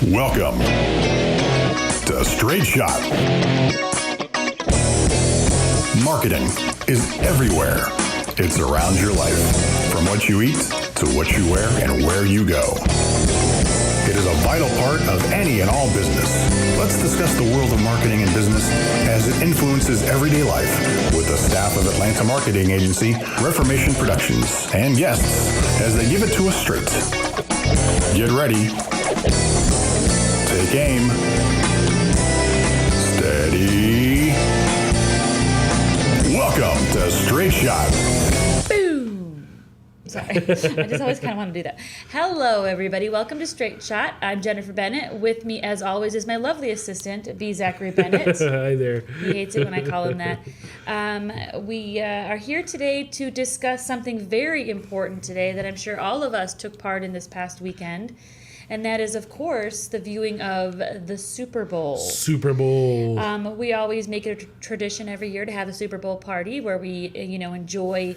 Welcome to Straight Shot. Marketing is everywhere. It's around your life, from what you eat to what you wear and where you go. It is a vital part of any and all business. Let's discuss the world of marketing and business as it influences everyday life with the staff of Atlanta marketing agency Reformation Productions and guests as they give it to us straight. Get ready. Take aim. Steady. Welcome to Straight Shot. Boom. Sorry. I just always kind of want to do that. Hello, everybody. Welcome to Straight Shot. I'm Jennifer Bennett. With me, as always, is my lovely assistant, B. Zachary Bennett. Hi there. He hates it when I call him that. We are here today to discuss something very important today that I'm sure all of us took part in this past weekend. And that is, of course, the viewing of the Super Bowl. Super Bowl. We always make it a tradition every year to have a Super Bowl party where we, enjoy,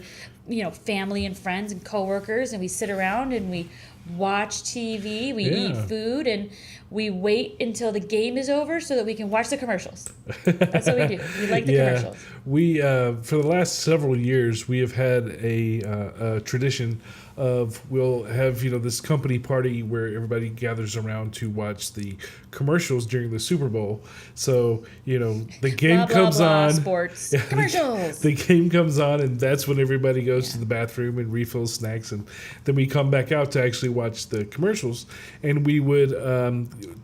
family and friends and coworkers, and we sit around and we watch TV, we eat food, and we wait until the game is over so that we can watch the commercials. That's what we do. We like the commercials. We, for the last several years, we have had a tradition of we'll have this company party where everybody gathers around to watch the commercials during the Super Bowl. So the game comes on, sports commercials. The game comes on, and that's when everybody goes to the bathroom and refills snacks, and then we come back out to actually watch the commercials, and we would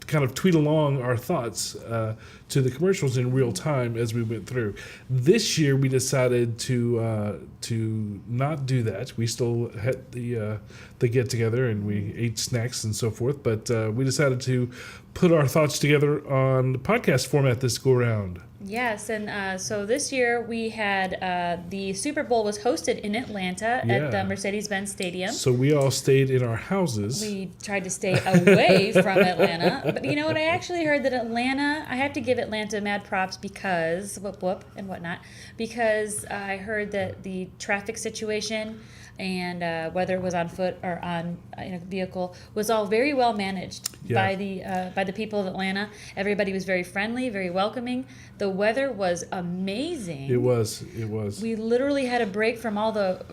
kind of tweet along our thoughts to the commercials in real time as we went through. This year we decided to not do that. We still had the get together and we ate snacks and so forth, but we decided to put our thoughts together on the podcast format this go round. Yes, and so this year we had the Super Bowl was hosted in Atlanta at the Mercedes-Benz Stadium. So we all stayed in our houses. We tried to stay away from Atlanta. But you know what? I actually heard that I have to give Atlanta mad props because, whoop whoop and whatnot, because I heard that the traffic situation and whether it was on foot or on in a vehicle was all very well managed by the people of Atlanta. Everybody was very friendly, very welcoming. The weather was amazing. It was. We literally had a break from all the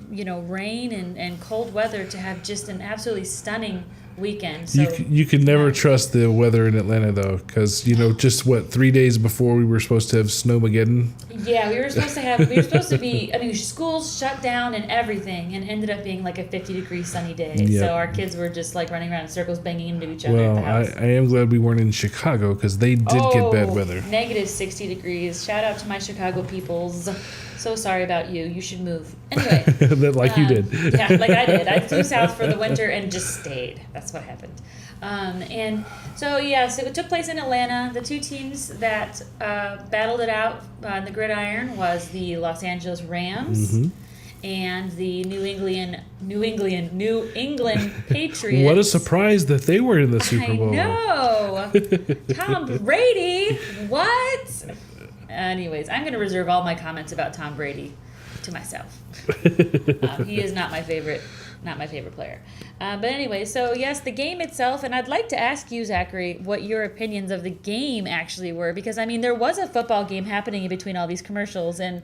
rain and cold weather to have just an absolutely stunning weekend. So you can never trust the weather in Atlanta though, because just 3 days before we were supposed to have snowmageddon. Yeah, we were supposed to be. I mean, schools shut down and everything, and ended up being like a 50-degree sunny day. Yep. So our kids were just like running around in circles, banging into each other at the house. I am glad we weren't in Chicago because they did get bad weather. Negative 60 degrees. Shout out to my Chicago peoples. So sorry about you. You should move. Anyway. You did. Yeah, like I did. I flew south for the winter and just stayed. That's what happened. And so it took place in Atlanta. The two teams that battled it out on the gridiron was the Los Angeles Rams and the New England Patriots. What a surprise that they were in the Super Bowl. I know. Tom Brady. What? Anyways, I'm going to reserve all my comments about Tom Brady to myself. He is not my favorite player. But anyway, so yes, the game itself, and I'd like to ask you, Zachary, what your opinions of the game actually were, because I mean, there was a football game happening in between all these commercials, and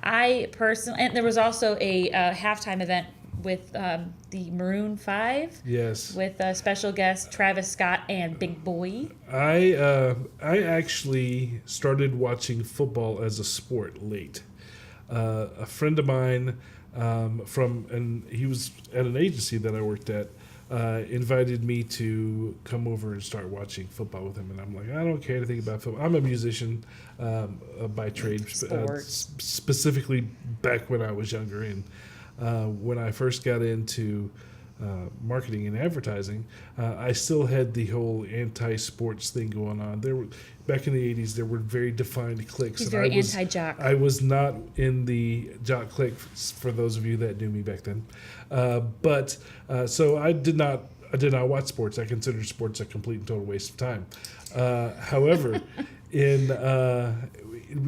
and there was also a halftime event with the Maroon 5. Yes. With special guests Travis Scott and Big Boy. I actually started watching football as a sport late. A friend of mine and he was at an agency that I worked at, invited me to come over and start watching football with him, and I'm like, I don't care anything about football. I'm a musician by trade, specifically back when I was younger, and when I first got into marketing and advertising, I still had the whole anti-sports thing going on. Back in the 80s, there were very defined cliques. He's very anti-jock. I was not in the jock clique, for those of you that knew me back then. So I did not watch sports. I considered sports a complete and total waste of time. However,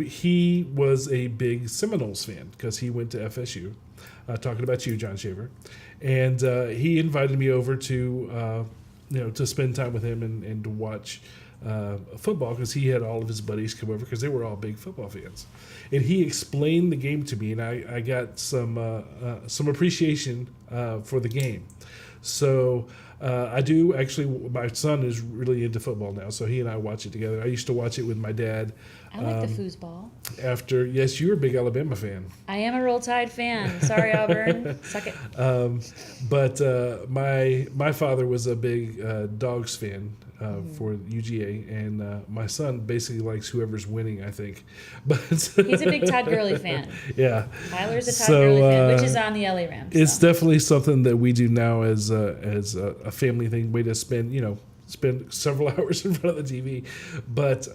he was a big Seminoles fan because he went to FSU. Talking about you, John Shaver. And he invited me over to to spend time with him and to watch football, because he had all of his buddies come over because they were all big football fans, and he explained the game to me, and I got some appreciation for the game. So I do actually. My son is really into football now, so he and I watch it together. I used to watch it with my dad. I like the foosball. Yes, you're a big Alabama fan. I am a Roll Tide fan. Sorry, Auburn. Suck it. But my father was a big Dogs fan for UGA, and my son basically likes whoever's winning, I think. But he's a big Todd Gurley fan. Yeah, Tyler's a Todd Gurley fan, which is on the LA Rams. It's definitely something that we do now as a family thing, way to spend several hours in front of the TV. But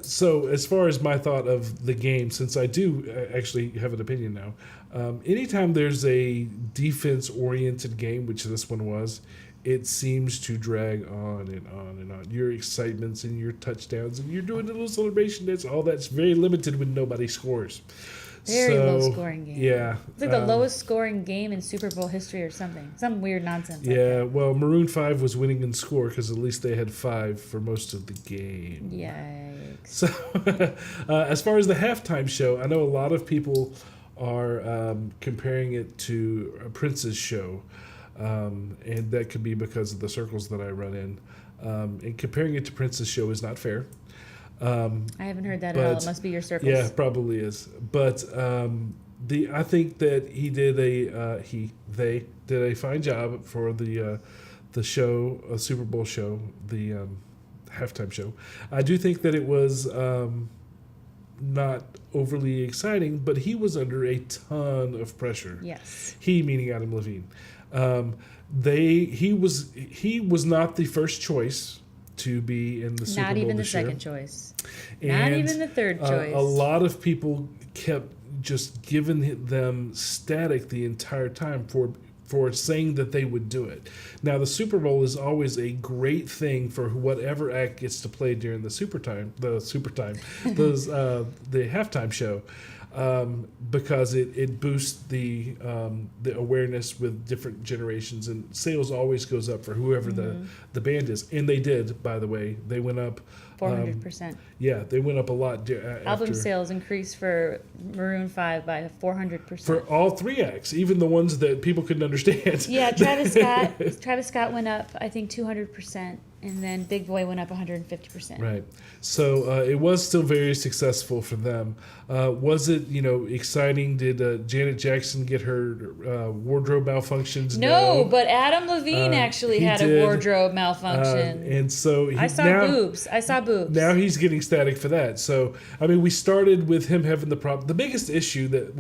so as far as my thought of the game, since I do actually have an opinion now, anytime there's a defense-oriented game, which this one was, it seems to drag on and on and on. Your excitements and your touchdowns, and you're doing a little celebration dance, all that's very limited when nobody scores. Very low-scoring game. Yeah. It's like the lowest scoring game in Super Bowl history or something. Some weird nonsense. Yeah, well, Maroon 5 was winning in score because at least they had 5 for most of the game. Yikes. So, as far as the halftime show, I know a lot of people are comparing it to Prince's show, and that could be because of the circles that I run in. And comparing it to Prince's show is not fair. I haven't heard that at all. It must be your circles. Yeah, probably is. But I think that they did a fine job for the show, a Super Bowl show, the halftime show. I do think that it was not overly exciting, but he was under a ton of pressure. Yes. He, meaning Adam Levine. He was not the first choice to be in the Super Bowl Not even the this year. second choice. And, not even the third choice. A lot of people kept just giving them static the entire time for saying that they would do it. Now, the Super Bowl is always a great thing for whatever act gets to play during the halftime show. Because it boosts the awareness with different generations, and sales always goes up for whoever the band is. And they did, by the way. They went up 400%. Yeah, they went up a lot. Album sales increased for Maroon 5 by 400%. For all 3 acts, even the ones that people couldn't understand. Yeah, Travis Scott went up, I think, 200%. And then Big Boy went up 150%. Right. So it was still very successful for them. Was it, exciting? Did Janet Jackson get her wardrobe malfunctions? No, but Adam Levine actually had a wardrobe malfunction. And so I saw boobs. Now he's getting static for that. So, I mean, we started with him having the problem. The biggest issue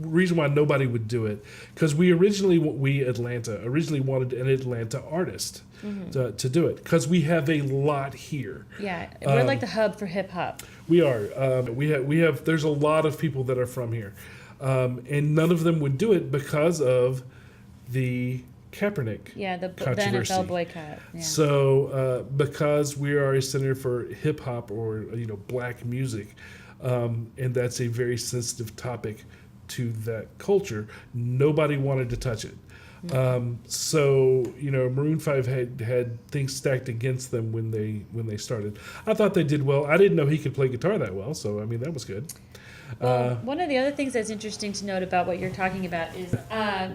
reason why nobody would do it, because Atlanta originally wanted an Atlanta artist. To do it, because we have a lot here. Yeah, we're like the hub for hip hop. We are. We have. There's a lot of people that are from here, and none of them would do it because of the Kaepernick. Yeah, the controversy. NFL boycott. Yeah. So because we are a center for hip hop or black music, and that's a very sensitive topic to that culture, nobody wanted to touch it. So Maroon 5 had things stacked against them when they started. I thought they did well. I didn't know he could play guitar that well, so I mean that was good. Well, one of the other things that's interesting to note about what you're talking about is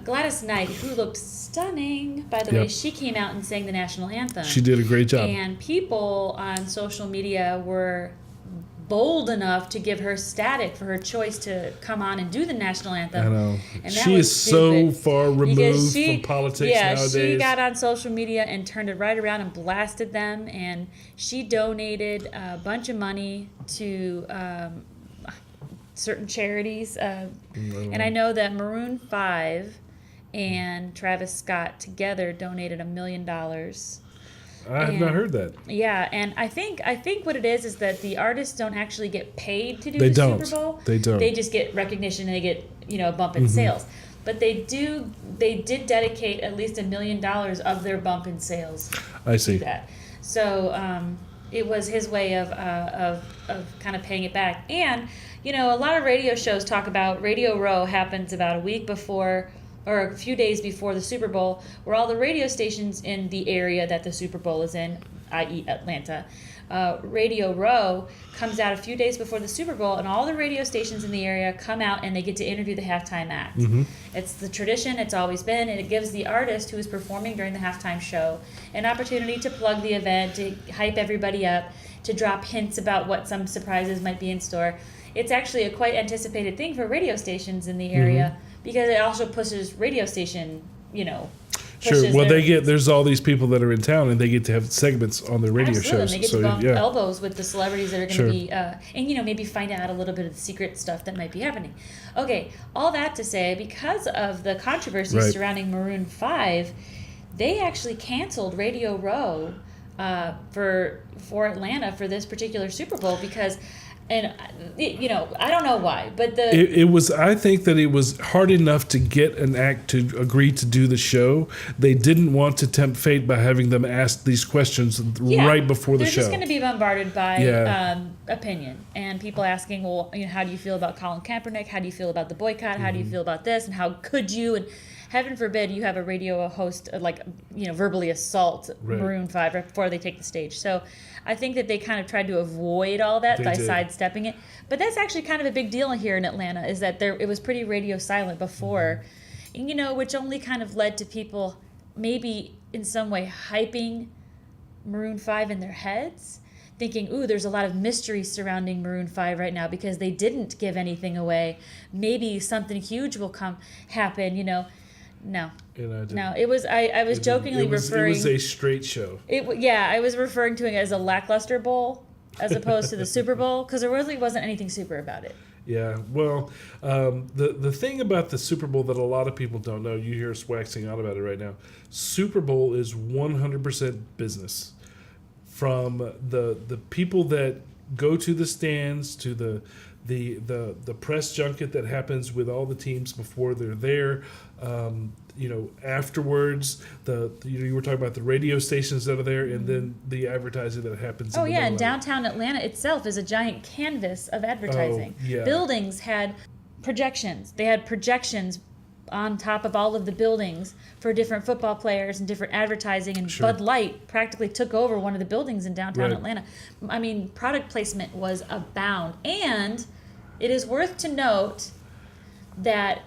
Gladys Knight, who looked stunning, by the way. She came out and sang the national anthem. She did a great job. And people on social media were bold enough to give her static for her choice to come on and do the national anthem. I know. And she is so far removed from politics nowadays. Yeah, she got on social media and turned it right around and blasted them, and she donated a bunch of money to certain charities. And I know that Maroon 5 and Travis Scott together donated $1 million. I have not heard that. Yeah, and I think what it is that the artists don't actually get paid to do Super Bowl. They don't. They just get recognition and they get a bump in sales. But they did dedicate at least $1 million of their bump in sales. I see to that. So it was his way of kind of paying it back. And a lot of radio shows talk about Radio Row happens about a week before or a few days before the Super Bowl, where all the radio stations in the area that the Super Bowl is in, i.e. Atlanta, Radio Row comes out a few days before the Super Bowl, and all the radio stations in the area come out and they get to interview the halftime act. It's the tradition, it's always been, and it gives the artist who is performing during the halftime show an opportunity to plug the event, to hype everybody up, to drop hints about what some surprises might be in store. It's actually a quite anticipated thing for radio stations in the area because it also pushes radio station, Sure. Well, there's all these people that are in town, and they get to have segments on their radio Absolutely. shows. And they get to bump elbows with the celebrities that are going to be, and maybe find out a little bit of the secret stuff that might be happening. Okay, all that to say, because of the controversy surrounding Maroon 5, they actually canceled Radio Row for Atlanta for this particular Super Bowl because. And I don't know why, but it was. I think that it was hard enough to get an act to agree to do the show. They didn't want to tempt fate by having them ask these questions right before the show. They're just going to be bombarded by opinion and people asking, well, how do you feel about Colin Kaepernick? How do you feel about the boycott? How do you feel about this? And how could you? And heaven forbid you have a radio host verbally assault Maroon 5 right before they take the stage. So I think that they kind of tried to avoid all that by sidestepping it. But that's actually kind of a big deal here in Atlanta, is that it was pretty radio silent before, which only kind of led to people maybe in some way hyping Maroon 5 in their heads, thinking, ooh, there's a lot of mystery surrounding Maroon 5 right now because they didn't give anything away. Maybe something huge will happen. No. No, it was. I was jokingly referring. It was a straight show. I was referring to it as a lackluster bowl as opposed to the Super Bowl because there really wasn't anything super about it. Yeah, well, the thing about the Super Bowl that a lot of people don't know, you hear us waxing out about it right now. Super Bowl is 100% business. From the people that go to the stands to the press junket that happens with all the teams before they're there. Afterwards, you were talking about the radio stations that are there, and then the advertising that happens. Oh yeah, and downtown Atlanta itself is a giant canvas of advertising. Oh, yeah. Buildings had projections. They had projections on top of all of the buildings for different football players and different advertising, and Bud Light practically took over one of the buildings in downtown Atlanta. I mean, product placement was abound, and it is worth to note that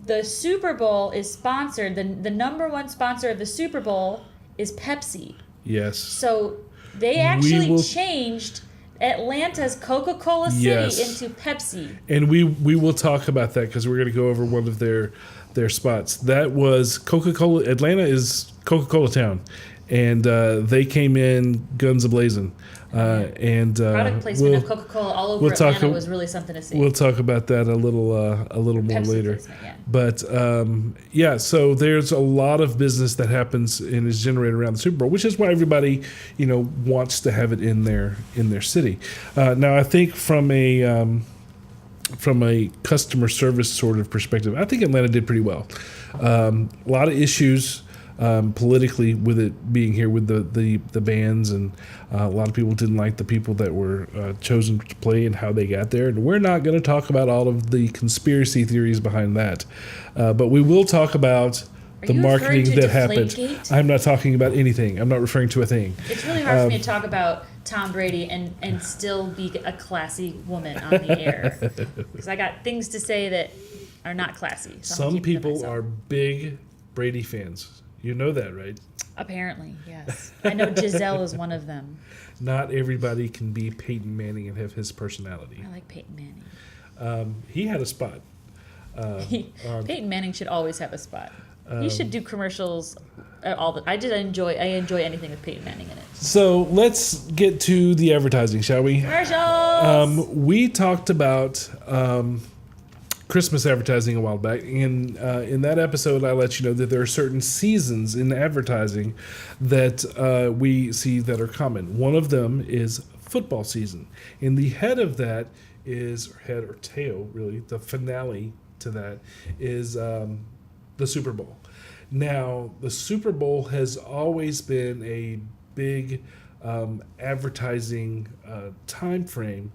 the Super Bowl is sponsored. The number one sponsor of the Super Bowl is Pepsi. Yes. So they actually changed Atlanta's Coca-Cola City into Pepsi. And we will talk about that because we're going to go over one of their spots. That was Coca-Cola. Atlanta is Coca-Cola town. And they came in guns a-blazing. Product placement of Coca-Cola all over Atlanta was really something to see. We'll talk about that a little more later. But so there's a lot of business that happens and is generated around the Super Bowl, which is why everybody wants to have it in their city. Now I think from a customer service sort of perspective, I think Atlanta did pretty well. A lot of issues. Politically, with it being here with the bands, and a lot of people didn't like the people that were chosen to play and how they got there. And we're not going to talk about all of the conspiracy theories behind that, but we will talk about the marketing that happened. I'm not talking about anything. I'm not referring to a thing. It's really hard for me to talk about Tom Brady and still be a classy woman on the air because I got things to say that are not classy. So some people are big Brady fans. You know that, right? Apparently, yes. I know Giselle is one of them. Not everybody can be Peyton Manning and have his personality. I like Peyton Manning. He had a spot. Peyton Manning should always have a spot. He should do commercials I enjoy anything with Peyton Manning in it. So let's get to the advertising, shall we? Commercials! We talked about Christmas advertising a while back, and in that episode I let you know that there are certain seasons in advertising that we see that are common. One of them is football season, and the head of that is, or head or tail really, the finale to that is the Super Bowl. Now the Super Bowl has always been a big advertising time frame,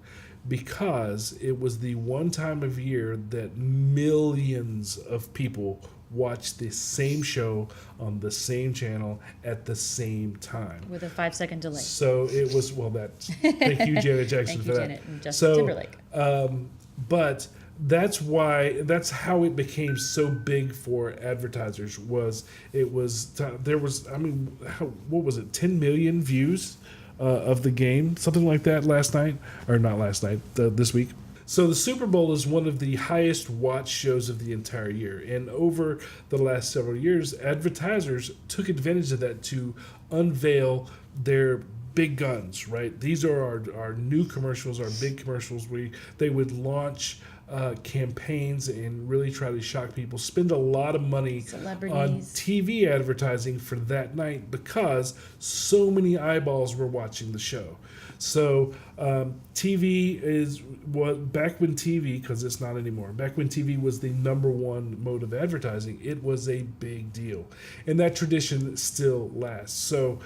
because it was the one time of year that millions of people watch the same show on the same channel at the same time. With a 5-second delay. So it was, well, thank you, Janet Jackson, Thank for you, that. Janet and Justin Timberlake. But that's how it became so big for advertisers. What was it, 10 million views of the game, something like that this week. So the Super Bowl is one of the highest watched shows of the entire year. And over the last several years, advertisers took advantage of that to unveil their big guns, right? These are our new commercials, our big commercials. They would launch campaigns and really try to shock people, spend a lot of money on TV advertising for that night because so many eyeballs were watching the show. So TV is back when TV, because it's not anymore, back when TV was the number one mode of advertising, it was a big deal. And that tradition still lasts. So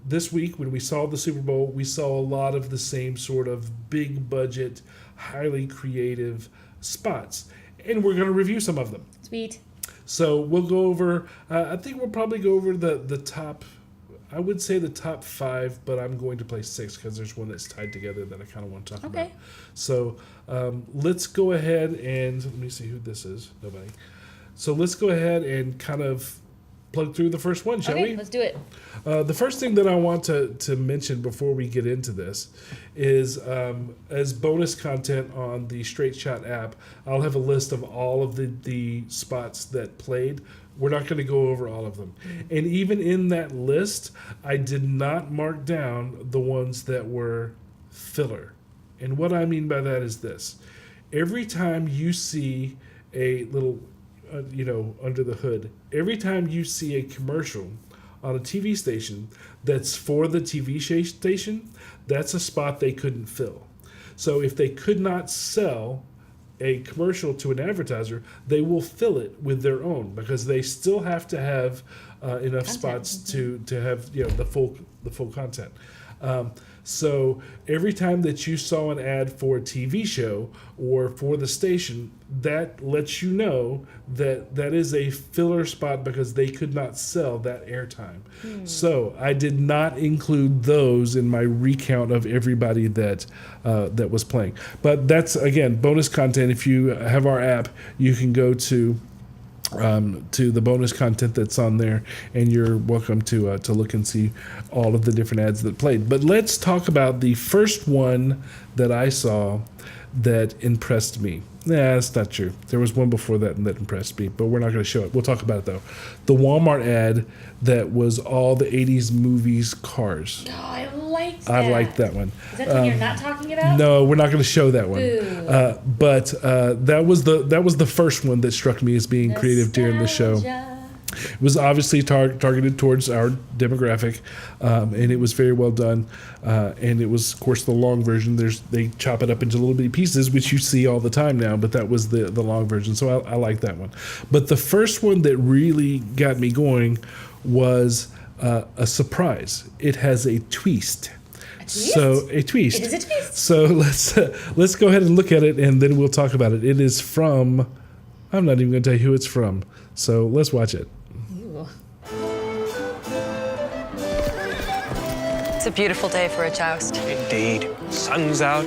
this week, when we saw the Super Bowl, we saw a lot of the same sort of big budget, highly creative spots. And we're going to review some of them. Sweet. So we'll go over, I think we'll probably go over the top, I would say the top 5, but I'm going to play 6 because there's one that's tied together that I kind of want to talk about. So let's go ahead and, let me see who this is. Nobody. So let's go ahead and kind of plug through the first one, shall we? Okay, let's do it. The first thing that I want to mention before we get into this is as bonus content on the Straight Shot app, I'll have a list of all of the spots that played. We're not going to go over all of them. And even in that list, I did not mark down the ones that were filler. And what I mean by that is this. Every time you see a little, under the hood, every time you see a commercial on a TV station that's for the TV station, that's a spot they couldn't fill. So if they could not sell a commercial to an advertiser, they will fill it with their own because they still have to have enough spots to have the full content. So every time that you saw an ad for a TV show or for the station, that lets you know that that is a filler spot because they could not sell that airtime. So I did not include those in my recount of everybody that was playing. But that's, again, bonus content. If you have our app, you can go to the bonus content that's on there, and you're welcome to look and see all of the different ads that played. But let's talk about the first one that I saw that impressed me. Nah, that's not true. There was one before that impressed me, but we're not going to show it. We'll talk about it, though. The Walmart ad that was all the 80s movies cars. Oh, I like that. I liked that one. Is that the one you're not talking about? No, we're not going to show that one. Boo. But that was the first one that struck me as being creative during the show. It was obviously targeted towards our demographic, and it was very well done. And it was, of course, the long version. They chop it up into little bitty pieces, which you see all the time now, but that was the long version. So I like that one. But the first one that really got me going was a surprise. It has a twist. A twist? So a twist. It is a twist. So let's go ahead and look at it, and then we'll talk about it. It is from, I'm not even going to tell you who it's from. So let's watch it. Ooh. It's a beautiful day for a joust. Indeed. Sun's out.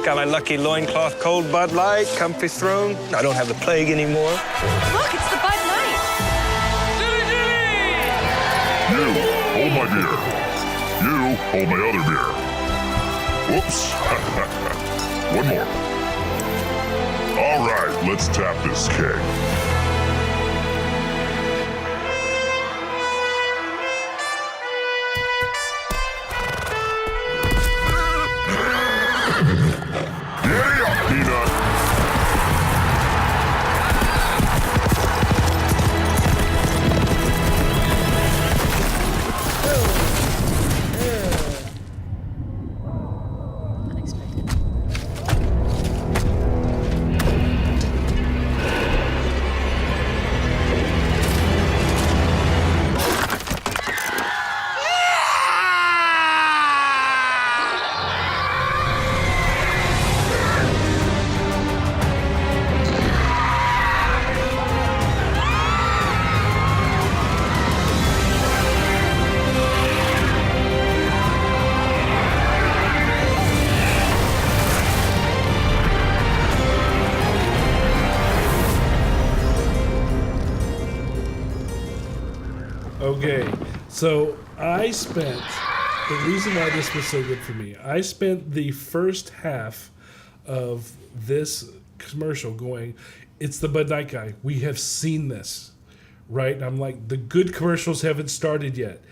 Got my lucky loincloth cold Bud Light, comfy throne. I don't have the plague anymore. Look, it's the Bud Light. You, hold my beer. You, hold my other beer. Whoops. One more. All right, let's tap this keg. Giddy up, Peanut. Unexpected. So I spent, the reason why this was so good for me, I spent the first half of this commercial going, it's the Bud Light guy. We have seen this, right? And I'm like, the good commercials haven't started yet.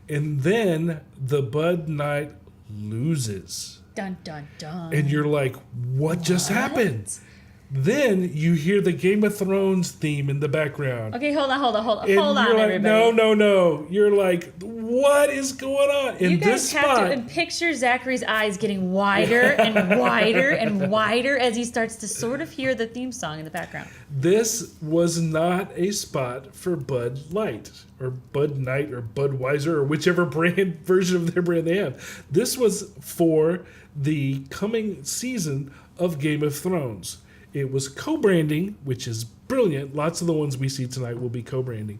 And then the Bud Light loses. Dun, dun, dun. And you're like, what just happened? Then you hear the Game of Thrones theme in the background. Okay, hold on, And you're like, everybody. No. You're like, what is going on? In You this guys have spot, to and picture Zachary's eyes getting wider and wider and wider as he starts to sort of hear the theme song in the background. this was not a spot for Bud Light or Bud Night or Budweiser or whichever brand version of their brand they have. This was for the coming season of Game of Thrones. It was co-branding, which is brilliant. Lots of the ones we see tonight will be co-branding.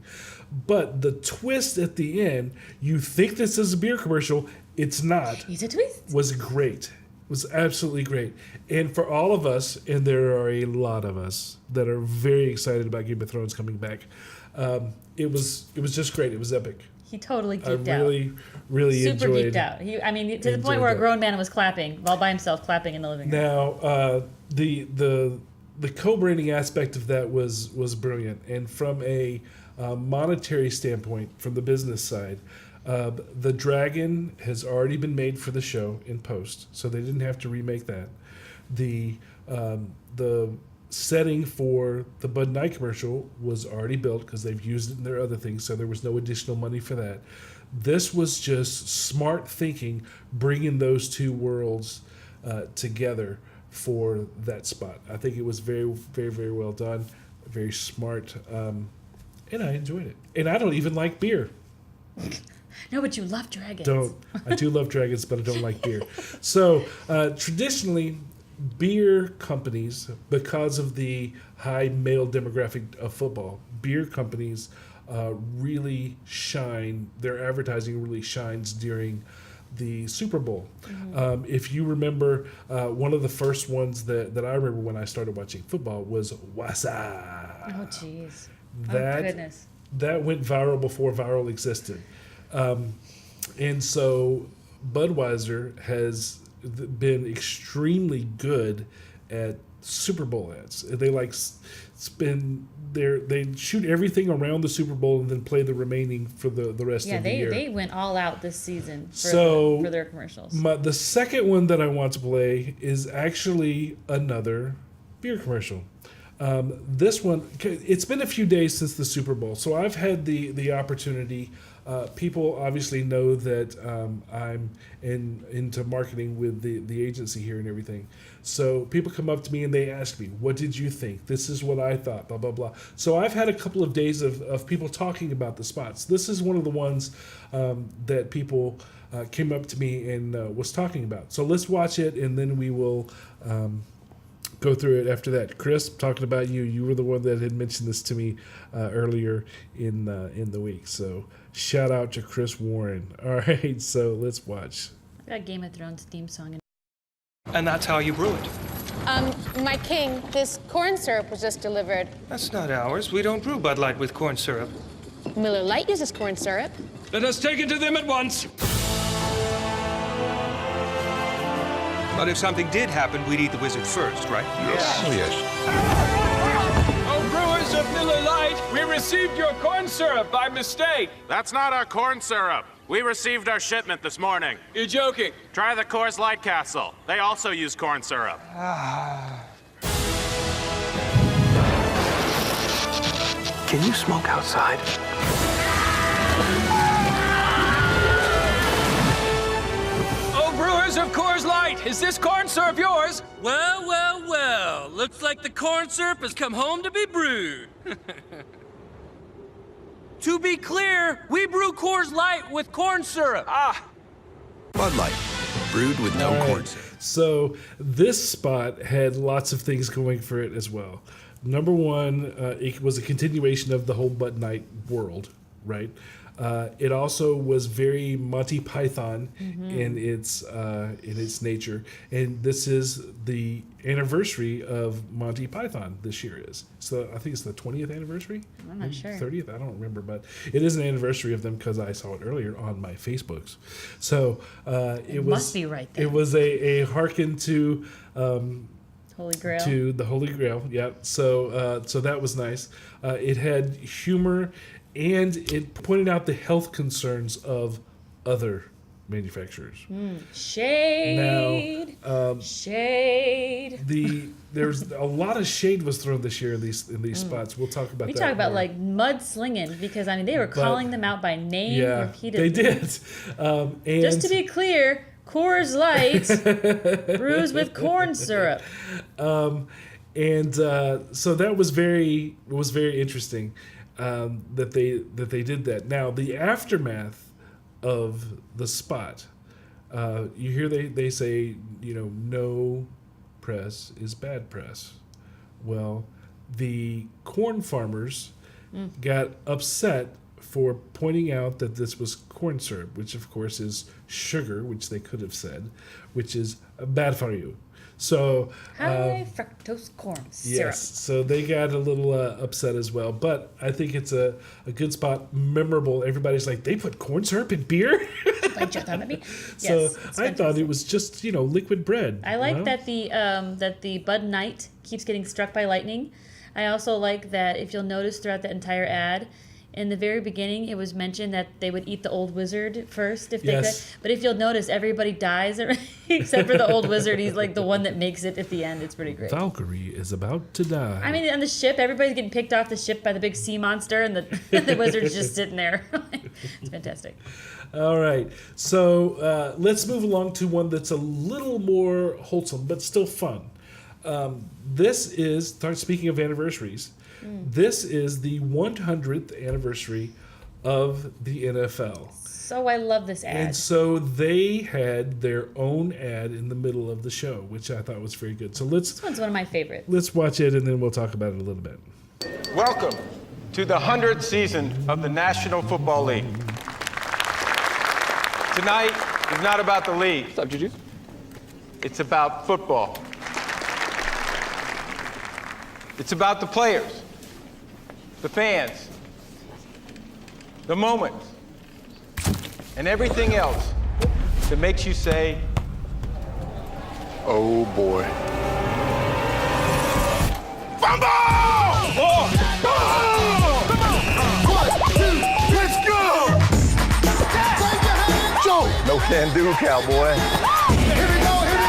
But the twist at the end, you think this is a beer commercial, it's not, He's a twist. was great. Was absolutely great. And for all of us, and there are a lot of us that are very excited about Game of Thrones coming back, it was just great. It was epic. He totally I geeked out. really Super enjoyed geeked out. To the enjoyed point where a that. grown man was clapping all by himself, clapping in the living room. Now, the co-branding aspect of that was brilliant, and from a monetary standpoint, from the business side, the dragon has already been made for the show in post, so they didn't have to remake that. The setting for the Bud Light commercial was already built because they've used it in their other things, so there was no additional money for that. This was just smart thinking, bringing those two worlds together for that spot. I think it was very, very, very well done, very smart, and I enjoyed it. And I don't even like beer. No, but you love dragons. I do love dragons, but I don't like beer. So traditionally, beer companies, because of the high male demographic of football, beer companies really shine. Their advertising really shines during the Super Bowl. Mm-hmm. If you remember, one of the first ones that I remember when I started watching football was Wasa. Oh, jeez. Oh, That goodness. that went viral before viral existed. And so Budweiser has been extremely good at Super Bowl ads. They spend they shoot everything around the Super Bowl and then play the remaining for the rest Yeah, of the year. they went all out this season So, for their commercials. The second one that I want to play is actually another beer commercial. This one, it's been a few days since the Super Bowl, so I've had the opportunity. People obviously know that I'm into marketing with the agency here and everything. So people come up to me and they ask me, what did you think? This is what I thought, blah, blah, blah. So I've had a couple of days of people talking about the spots. This is one of the ones that people came up to me and was talking about. So let's watch it, and then we will go through it after that. Chris, talking about you. You were the one that had mentioned this to me earlier in the week. So shout out to Chris Warren. All right, so let's watch. That Game of Thrones theme song. And that's how you brew it. My king, this corn syrup was just delivered. That's not ours. We don't brew Bud Light with corn syrup. Miller Lite uses corn syrup. Let us take it to them at once. But if something did happen, we'd eat the wizard first, right? Yes. Oh, yes. Oh, brewers of Miller Lite, we received your corn syrup by mistake. That's not our corn syrup. We received our shipment this morning. You're joking. Try the Coors Light Castle. They also use corn syrup. Can you smoke outside? Oh, brewers of Coors Light, is this corn syrup yours? Well, well, well. Looks like the corn syrup has come home to be brewed. To be clear, we brew Coors Light with corn syrup. Bud Light, brewed with no corn syrup. So this spot had lots of things going for it as well. Number one, it was a continuation of the whole Bud Light world, right? It also was very Monty Python in its nature, and this is the anniversary of Monty Python. This year is so. I think it's the 20th anniversary. I'm not sure. 30th. I don't remember, but it is an anniversary of them because I saw it earlier on my Facebooks. So it was must be right there. It was a hearken to. Holy Grail. To the Holy Grail, yeah. So that was nice. It had humor, and it pointed out the health concerns of other manufacturers. Shade. Now, shade. There's a lot of shade was thrown this year in these spots. We'll talk about that. We talk about more. like mudslinging because I mean they were calling them out by name repeatedly. They did. And just to be clear, Coors Light brews with corn syrup. So that was very interesting that they did that. Now the aftermath of the spot, you hear they say no press is bad press. Well, the corn farmers got upset for pointing out that this was corn syrup, which of course is sugar, which they could have said, which is bad for you. So high fructose corn syrup. Yes, so they got a little upset as well. But I think it's a good spot, memorable. Everybody's like, they put corn syrup in beer? So I thought it was just liquid bread. I like that the Bud Knight keeps getting struck by lightning. I also like that if you'll notice throughout the entire ad, in the very beginning, it was mentioned that they would eat the old wizard first if they could. But if you'll notice, everybody dies except for the old wizard. He's like the one that makes it at the end. It's pretty great. Valkyrie is about to die. I mean, on the ship, everybody's getting picked off the ship by the big sea monster, and the wizard's just sitting there. It's fantastic. All right. So let's move along to one that's a little more wholesome, but still fun. This is, speaking of anniversaries, this is the 100th anniversary of the NFL. So I love this ad. And so they had their own ad in the middle of the show, which I thought was very good. So this one's one of my favorites. Let's watch it, and then we'll talk about it a little bit. Welcome to the 100th season of the National Football League. Tonight is not about the league. What's up, Juju? It's about football. It's about the players, the fans, the moments, and everything else that makes you say, oh boy. Fumble! Oh! Oh! Come on! 1, 2, let's go! Joe! No can do, cowboy. Here we go now!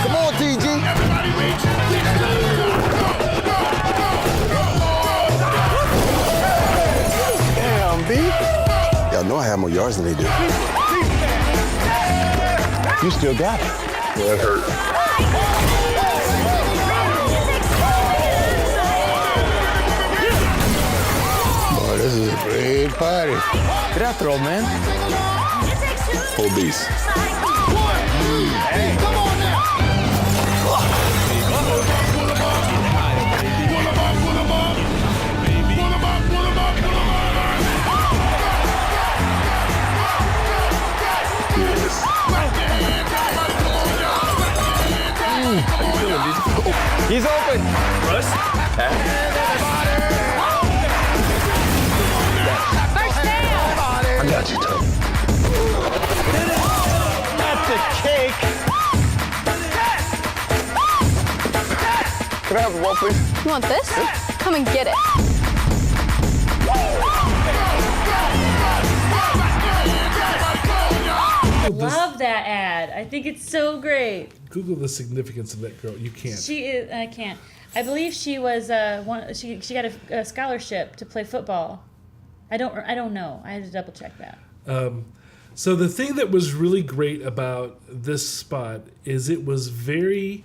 Come on, TG. Everybody reach. Damn, B. Y'all know I have more yards than they do. You still got it. That hurt. Boy, this is a great party. Get out there, old man. Obese. Hey, come on now. He's open. Russ. I got you, Tom. That's a cake. Can I have the ball, please? You want this? Come and get it. Love that ad. I think it's so great. Google the significance of that girl. You can't. She is. I can't. I believe she was She got a scholarship to play football. I don't know. I had to double check that. So the thing that was really great about this spot is it was very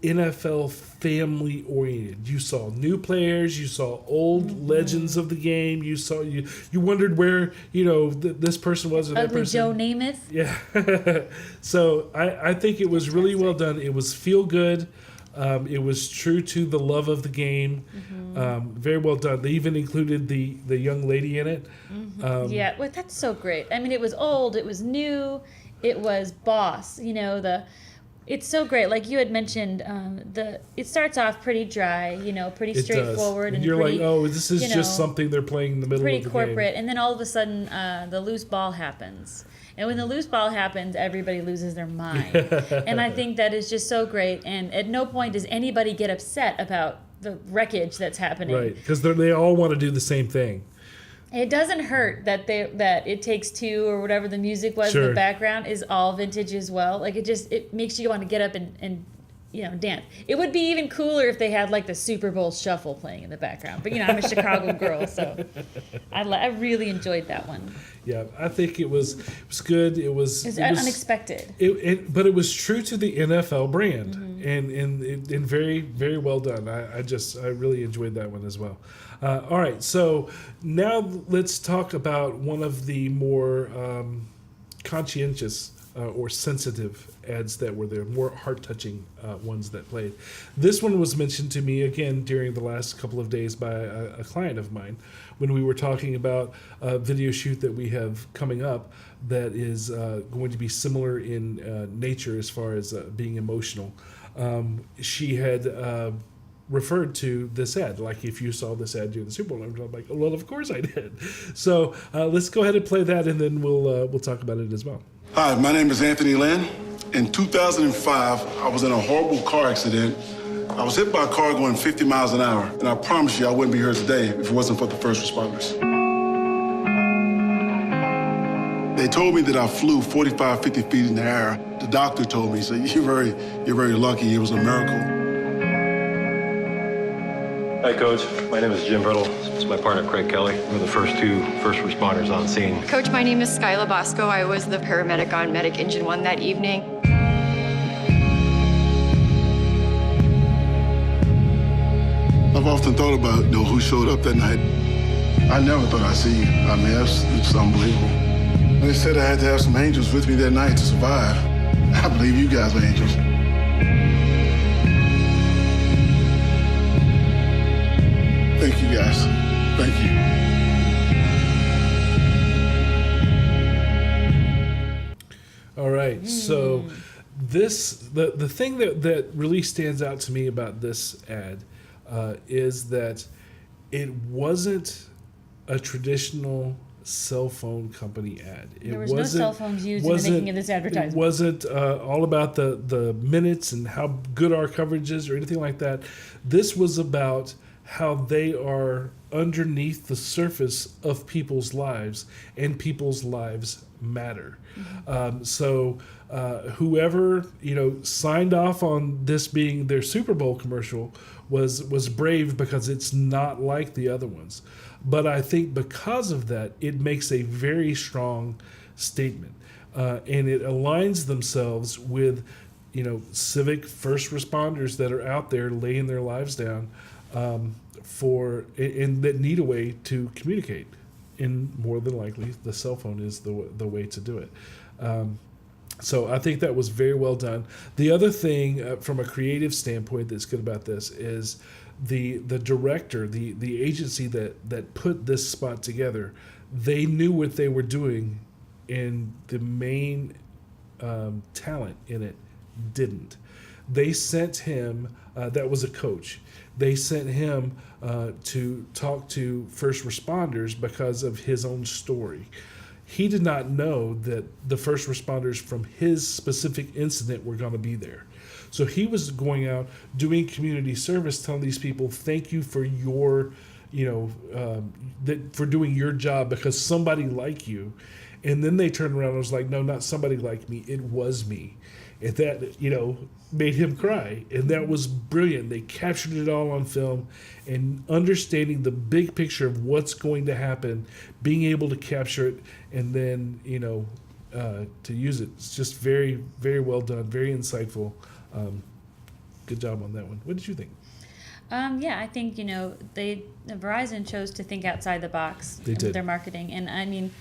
NFL family oriented. You saw new players, you saw old legends of the game. You saw you wondered where this person was or that Ugly person. Joe Namath. Yeah. So I think it was really well done. It was feel good. It was true to the love of the game. Very well done. They even included the young lady in it. Yeah, well, that's so great. I mean, it was old, it was new, it was boss. It's so great. Like you had mentioned, it starts off pretty dry, pretty It straightforward, does. and You're pretty, like, oh, this is just something they're playing in the middle pretty of the corporate. game. And then all of a sudden, the loose ball happens. And when the loose ball happens, everybody loses their mind. And I think that is just so great. And at no point does anybody get upset about the wreckage that's happening. Right, because they all want to do the same thing. It doesn't hurt that It Takes Two or whatever the music was in Sure. the background is all vintage as well. Like it makes you want to get up and dance. It would be even cooler if they had like the Super Bowl shuffle playing in the background. But I'm a Chicago girl, so I really enjoyed that one. Yeah, I think it was good. It was unexpected. But it was true to the NFL brand, and very, very well done. I really enjoyed that one as well. All right, so now let's talk about one of the more conscientious or sensitive ads that were there, more heart-touching ones that played. This one was mentioned to me again during the last couple of days by a client of mine when we were talking about a video shoot that we have coming up that is going to be similar in nature as far as being emotional. She had referred to this ad, like if you saw this ad during the Super Bowl. I'm like, well, of course I did. So let's go ahead and play that, and then we'll talk about it as well. Hi, my name is Anthony Lynn. In 2005, I was in a horrible car accident. I was hit by a car going 50 miles an hour, and I promise you I wouldn't be here today if it wasn't for the first responders. They told me that I flew 45, 50 feet in the air. The doctor told me, so you're very lucky. It was a miracle. Hi, Coach. My name is Jim Brittle. This is my partner, Craig Kelly. We're the first two first responders on scene. Coach, my name is Skyla Bosco. I was the paramedic on Medic Engine 1 that evening. I've often thought about who showed up that night. I never thought I'd see you. I mean, it's unbelievable. They said I had to have some angels with me that night to survive. I believe you guys were angels. Thank you, guys. Thank you. All right, so the thing that really stands out to me about this ad is that it wasn't a traditional cell phone company ad. There was no cell phones used in the making of this advertisement. It wasn't all about the minutes and how good our coverage is or anything like that. This was about how they are underneath the surface of people's lives, and people's lives matter. So whoever signed off on this being their Super Bowl commercial was brave, because it's not like the other ones. But I think because of that, it makes a very strong statement, and it aligns themselves with civic first responders that are out there laying their lives down and that need a way to communicate. And more than likely, the cell phone is the way to do it. So I think that was very well done. The other thing from a creative standpoint that's good about this is the director, the agency that put this spot together. They knew what they were doing, and the main talent in it didn't. They sent him, that was a coach, they sent him to talk to first responders because of his own story. He did not know that the first responders from his specific incident were going to be there. So he was going out doing community service, telling these people, thank you for your, for doing your job because somebody like you. And then they turned around and was like, no, not somebody like me. It was me. And that, made him cry. And that was brilliant. They captured it all on film, and understanding the big picture of what's going to happen, being able to capture it, and then, to use it. It's just very, very well done, very insightful. good job on that one. What did you think? Yeah, I think, Verizon chose to think outside the box They did. with their marketing. And I mean,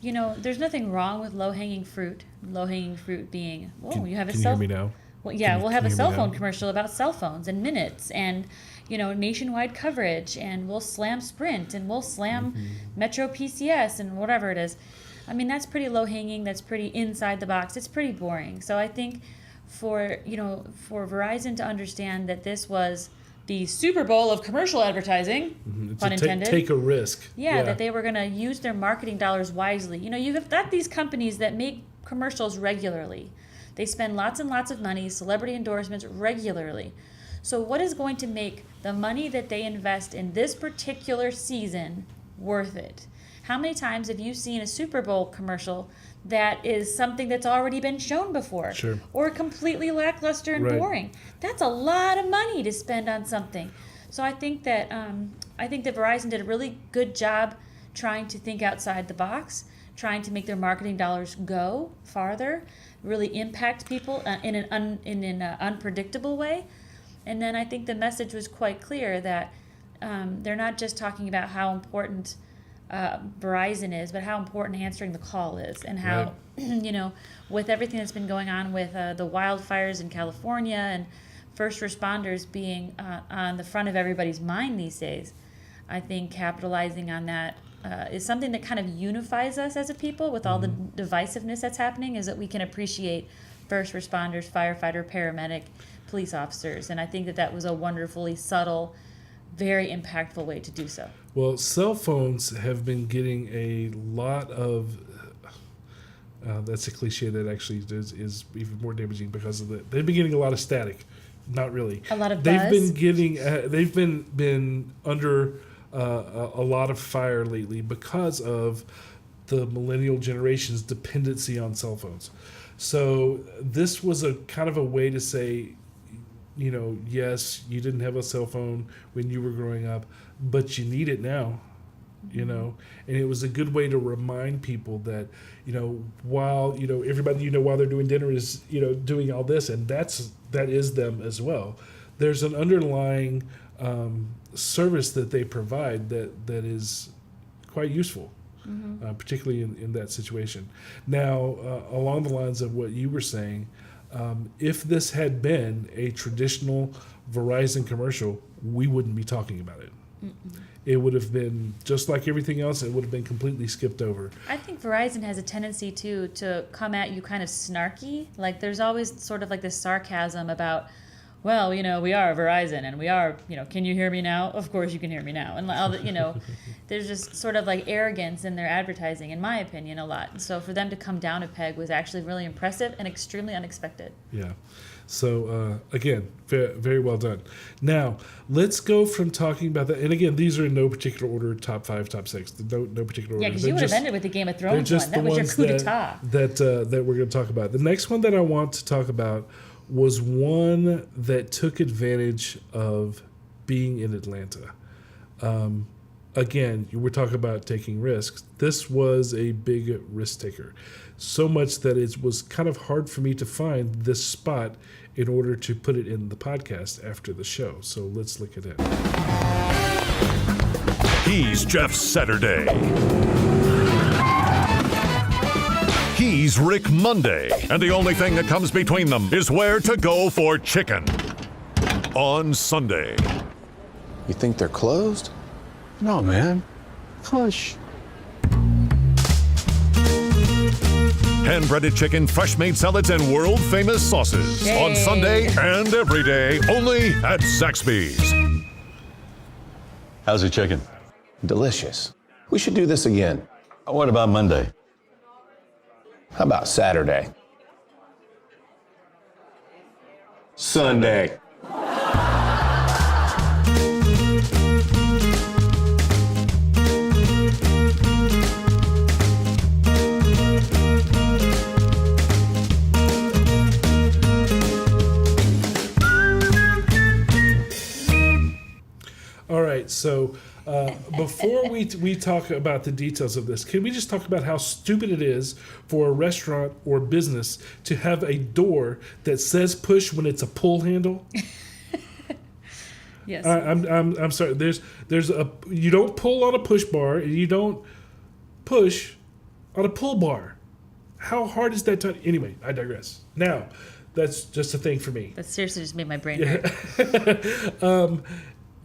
there's nothing wrong with low-hanging fruit. Low-hanging fruit being, you have a Can you cell hear me now? Well, yeah, we'll have a can you cell hear me phone now? commercial about cell phones and minutes and, nationwide coverage, and we'll slam Sprint and we'll slam Metro PCS and whatever it is. I mean, that's pretty low-hanging. That's pretty inside the box. It's pretty boring. So I think for Verizon to understand that this was the Super Bowl of commercial advertising, pun intended. Take a risk. Yeah, that they were going to use their marketing dollars wisely. You have got these companies that make commercials regularly. They spend lots and lots of money, celebrity endorsements regularly. So what is going to make the money that they invest in this particular season worth it? How many times have you seen a Super Bowl commercial that is something that's already been shown before? Sure. Or completely lackluster and Right. boring? That's a lot of money to spend on something. So I think that Verizon did a really good job trying to think outside the box, trying to make their marketing dollars go farther, really impact people in an unpredictable way. And then I think the message was quite clear that they're not just talking about how important Verizon is, but how important answering the call is, and how, with everything that's been going on with the wildfires in California and first responders being on the front of everybody's mind these days, I think capitalizing on that is something that kind of unifies us as a people with all the divisiveness that's happening, is that we can appreciate first responders, firefighter, paramedic, police officers. And I think that was a wonderfully subtle, very impactful way to do so. Well, cell phones have been getting a lot of. That's a cliche that actually is even more damaging because of they've been getting a lot of static. Not really. A lot of They've buzz? been getting. They've been under a lot of fire lately because of the millennial generation's dependency on cell phones. So this was a kind of a way to say, yes, you didn't have a cell phone when you were growing up, but you need it now, and it was a good way to remind people that, while, everybody, while they're doing dinner is, doing all this, and that is them as well. There's an underlying service that they provide that is quite useful. Particularly in that situation. Now, along the lines of what you were saying, if this had been a traditional Verizon commercial, we wouldn't be talking about it. It would have been just like everything else. It would have been completely skipped over. I think Verizon has a tendency to come at you kind of snarky. Like there's always sort of like this sarcasm about, well, we are Verizon and we are, can you hear me now? Of course you can hear me now. And all the, there's just sort of like arrogance in their advertising, in my opinion, a lot. And so for them to come down a peg was actually really impressive and extremely unexpected. Yeah. So, again, very, very well done. Now, let's go from talking about that. And again, these are in no particular order, top 5, top 6, no particular order. Yeah, because you would have ended with the Game of Thrones one. That was your coup d'etat. That we're going to talk about. The next one that I want to talk about was one that took advantage of being in Atlanta. Again, we're talking about taking risks. This was a big risk taker. So much that it was kind of hard for me to find this spot in order to put it in the podcast after the show. So let's look at it. He's Jeff Saturday. He's Rick Monday. And the only thing that comes between them is where to go for chicken on Sunday. You think they're closed? No, man. Hush. Hand-breaded chicken, fresh-made salads, and world-famous sauces. Yay. On Sunday and every day, only at Zaxby's. How's your chicken? Delicious. We should do this again. What about Monday? How about Saturday? Sunday. All right, so Before we talk about the details of this, can we just talk about how stupid it is for a restaurant or business to have a door that says push when it's a pull handle? Yes. I'm sorry. There's a you don't pull on a push bar and you don't push on a pull bar. How hard is that to anyway? I digress. Now, that's just a thing for me. That seriously just made my brain hurt.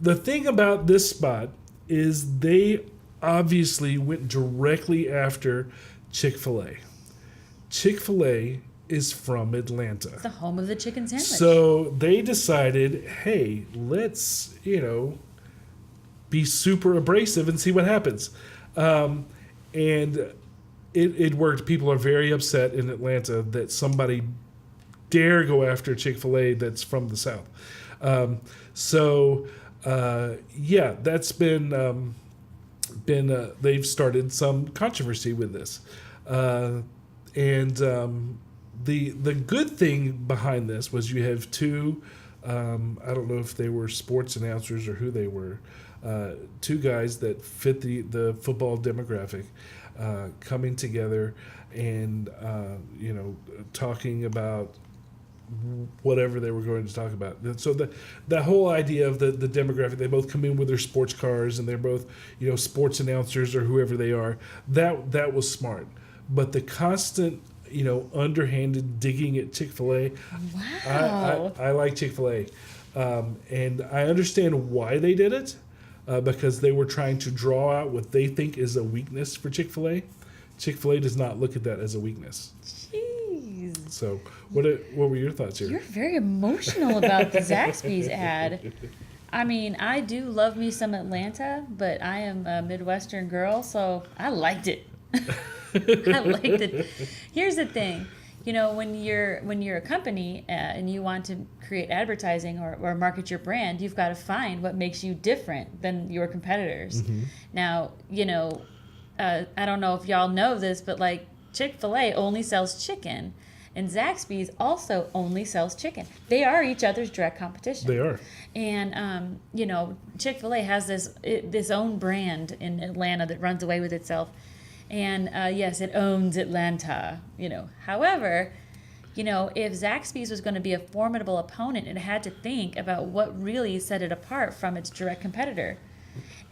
The thing about this spot is they obviously went directly after Chick-fil-A. Chick-fil-A is from Atlanta. It's the home of the chicken sandwich. So they decided, hey, let's, be super abrasive and see what happens. And it worked. People are very upset in Atlanta that somebody dare go after Chick-fil-A that's from the South. That's been they've started some controversy with this. The good thing behind this was you have two, I don't know if they were sports announcers or who they were, two guys that fit the football demographic, coming together and, talking about whatever they were going to talk about. So the whole idea of the demographic, they both come in with their sports cars and they're both, sports announcers or whoever they are. That was smart. But the constant, underhanded digging at Chick-fil-A. Wow. I like Chick-fil-A. And I understand why they did it, because they were trying to draw out what they think is a weakness for Chick-fil-A. Chick-fil-A does not look at that as a weakness. Jeez. So what were your thoughts here? You're very emotional about the Zaxby's ad. I mean, I do love me some Atlanta, but I am a Midwestern girl, so I liked it. I liked it. Here's the thing. When you're a company and you want to create advertising or market your brand, you've got to find what makes you different than your competitors. Mm-hmm. Now, I don't know if y'all know this, but like Chick-fil-A only sells chicken, and Zaxby's also only sells chicken. They are each other's direct competition. They are. And Chick-fil-A has this own brand in Atlanta that runs away with itself. And yes, it owns Atlanta, However, if Zaxby's was going to be a formidable opponent, it had to think about what really set it apart from its direct competitor.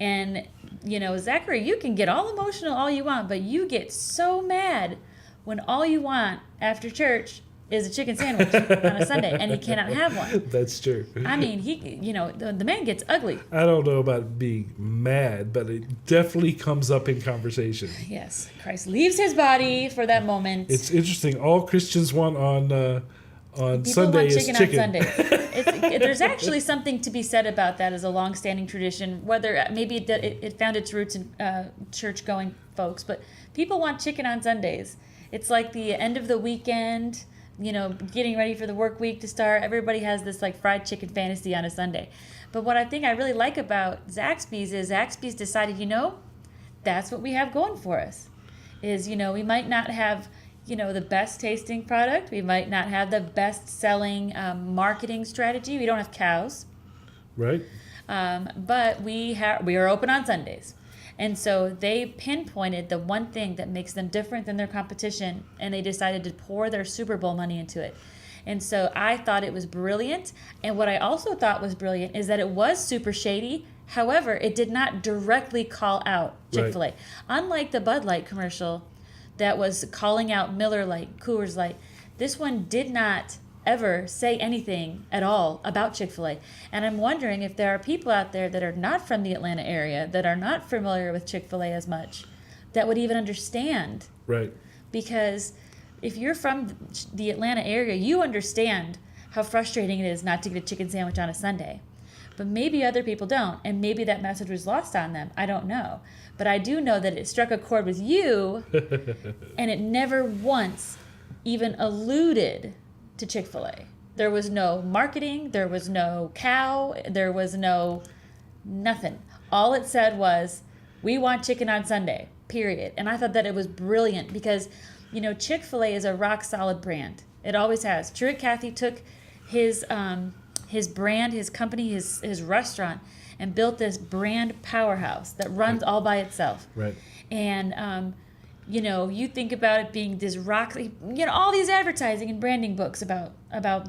And, Zachary, you can get all emotional all you want, but you get so mad when all you want after church is a chicken sandwich on a Sunday, and he cannot have one. That's true. I mean, the man gets ugly. I don't know about being mad, but it definitely comes up in conversation. Yes, Christ leaves his body for that moment. It's interesting. All Christians want on People Sunday want is chicken. on Sunday. There's actually something to be said about that as a long-standing tradition. Whether maybe it found its roots in church-going folks, but people want chicken on Sundays. It's like the end of the weekend. Getting ready for the work week to start. Everybody has this like fried chicken fantasy on a Sunday. But what I think I really like about Zaxby's is Zaxby's decided, that's what we have going for us. Is, we might not have, the best tasting product. We might not have the best selling marketing strategy. We don't have cows. Right. But we are open on Sundays. And so they pinpointed the one thing that makes them different than their competition, and they decided to pour their Super Bowl money into it. And so I thought it was brilliant. And what I also thought was brilliant is that it was super shady. However, it did not directly call out Chick-fil-A. Right. Unlike the Bud Light commercial that was calling out Miller Lite, Coors Light, this one did not ever say anything at all about Chick-fil-A. And I'm wondering if there are people out there that are not from the Atlanta area, that are not familiar with Chick-fil-A as much, that would even understand. Right. Because if you're from the Atlanta area, you understand how frustrating it is not to get a chicken sandwich on a Sunday. But maybe other people don't, and maybe that message was lost on them. I don't know. But I do know that it struck a chord with you, and it never once even alluded to Chick-fil-A. There was no marketing, there was no cow, there was no nothing. All it said was, we want chicken on Sunday, period. And I thought that it was brilliant because, Chick-fil-A is a rock solid brand. It always has. Truett Cathy took his his brand, his company, his restaurant, and built this brand powerhouse that runs all by itself. Right. And you think about it being this all these advertising and branding books about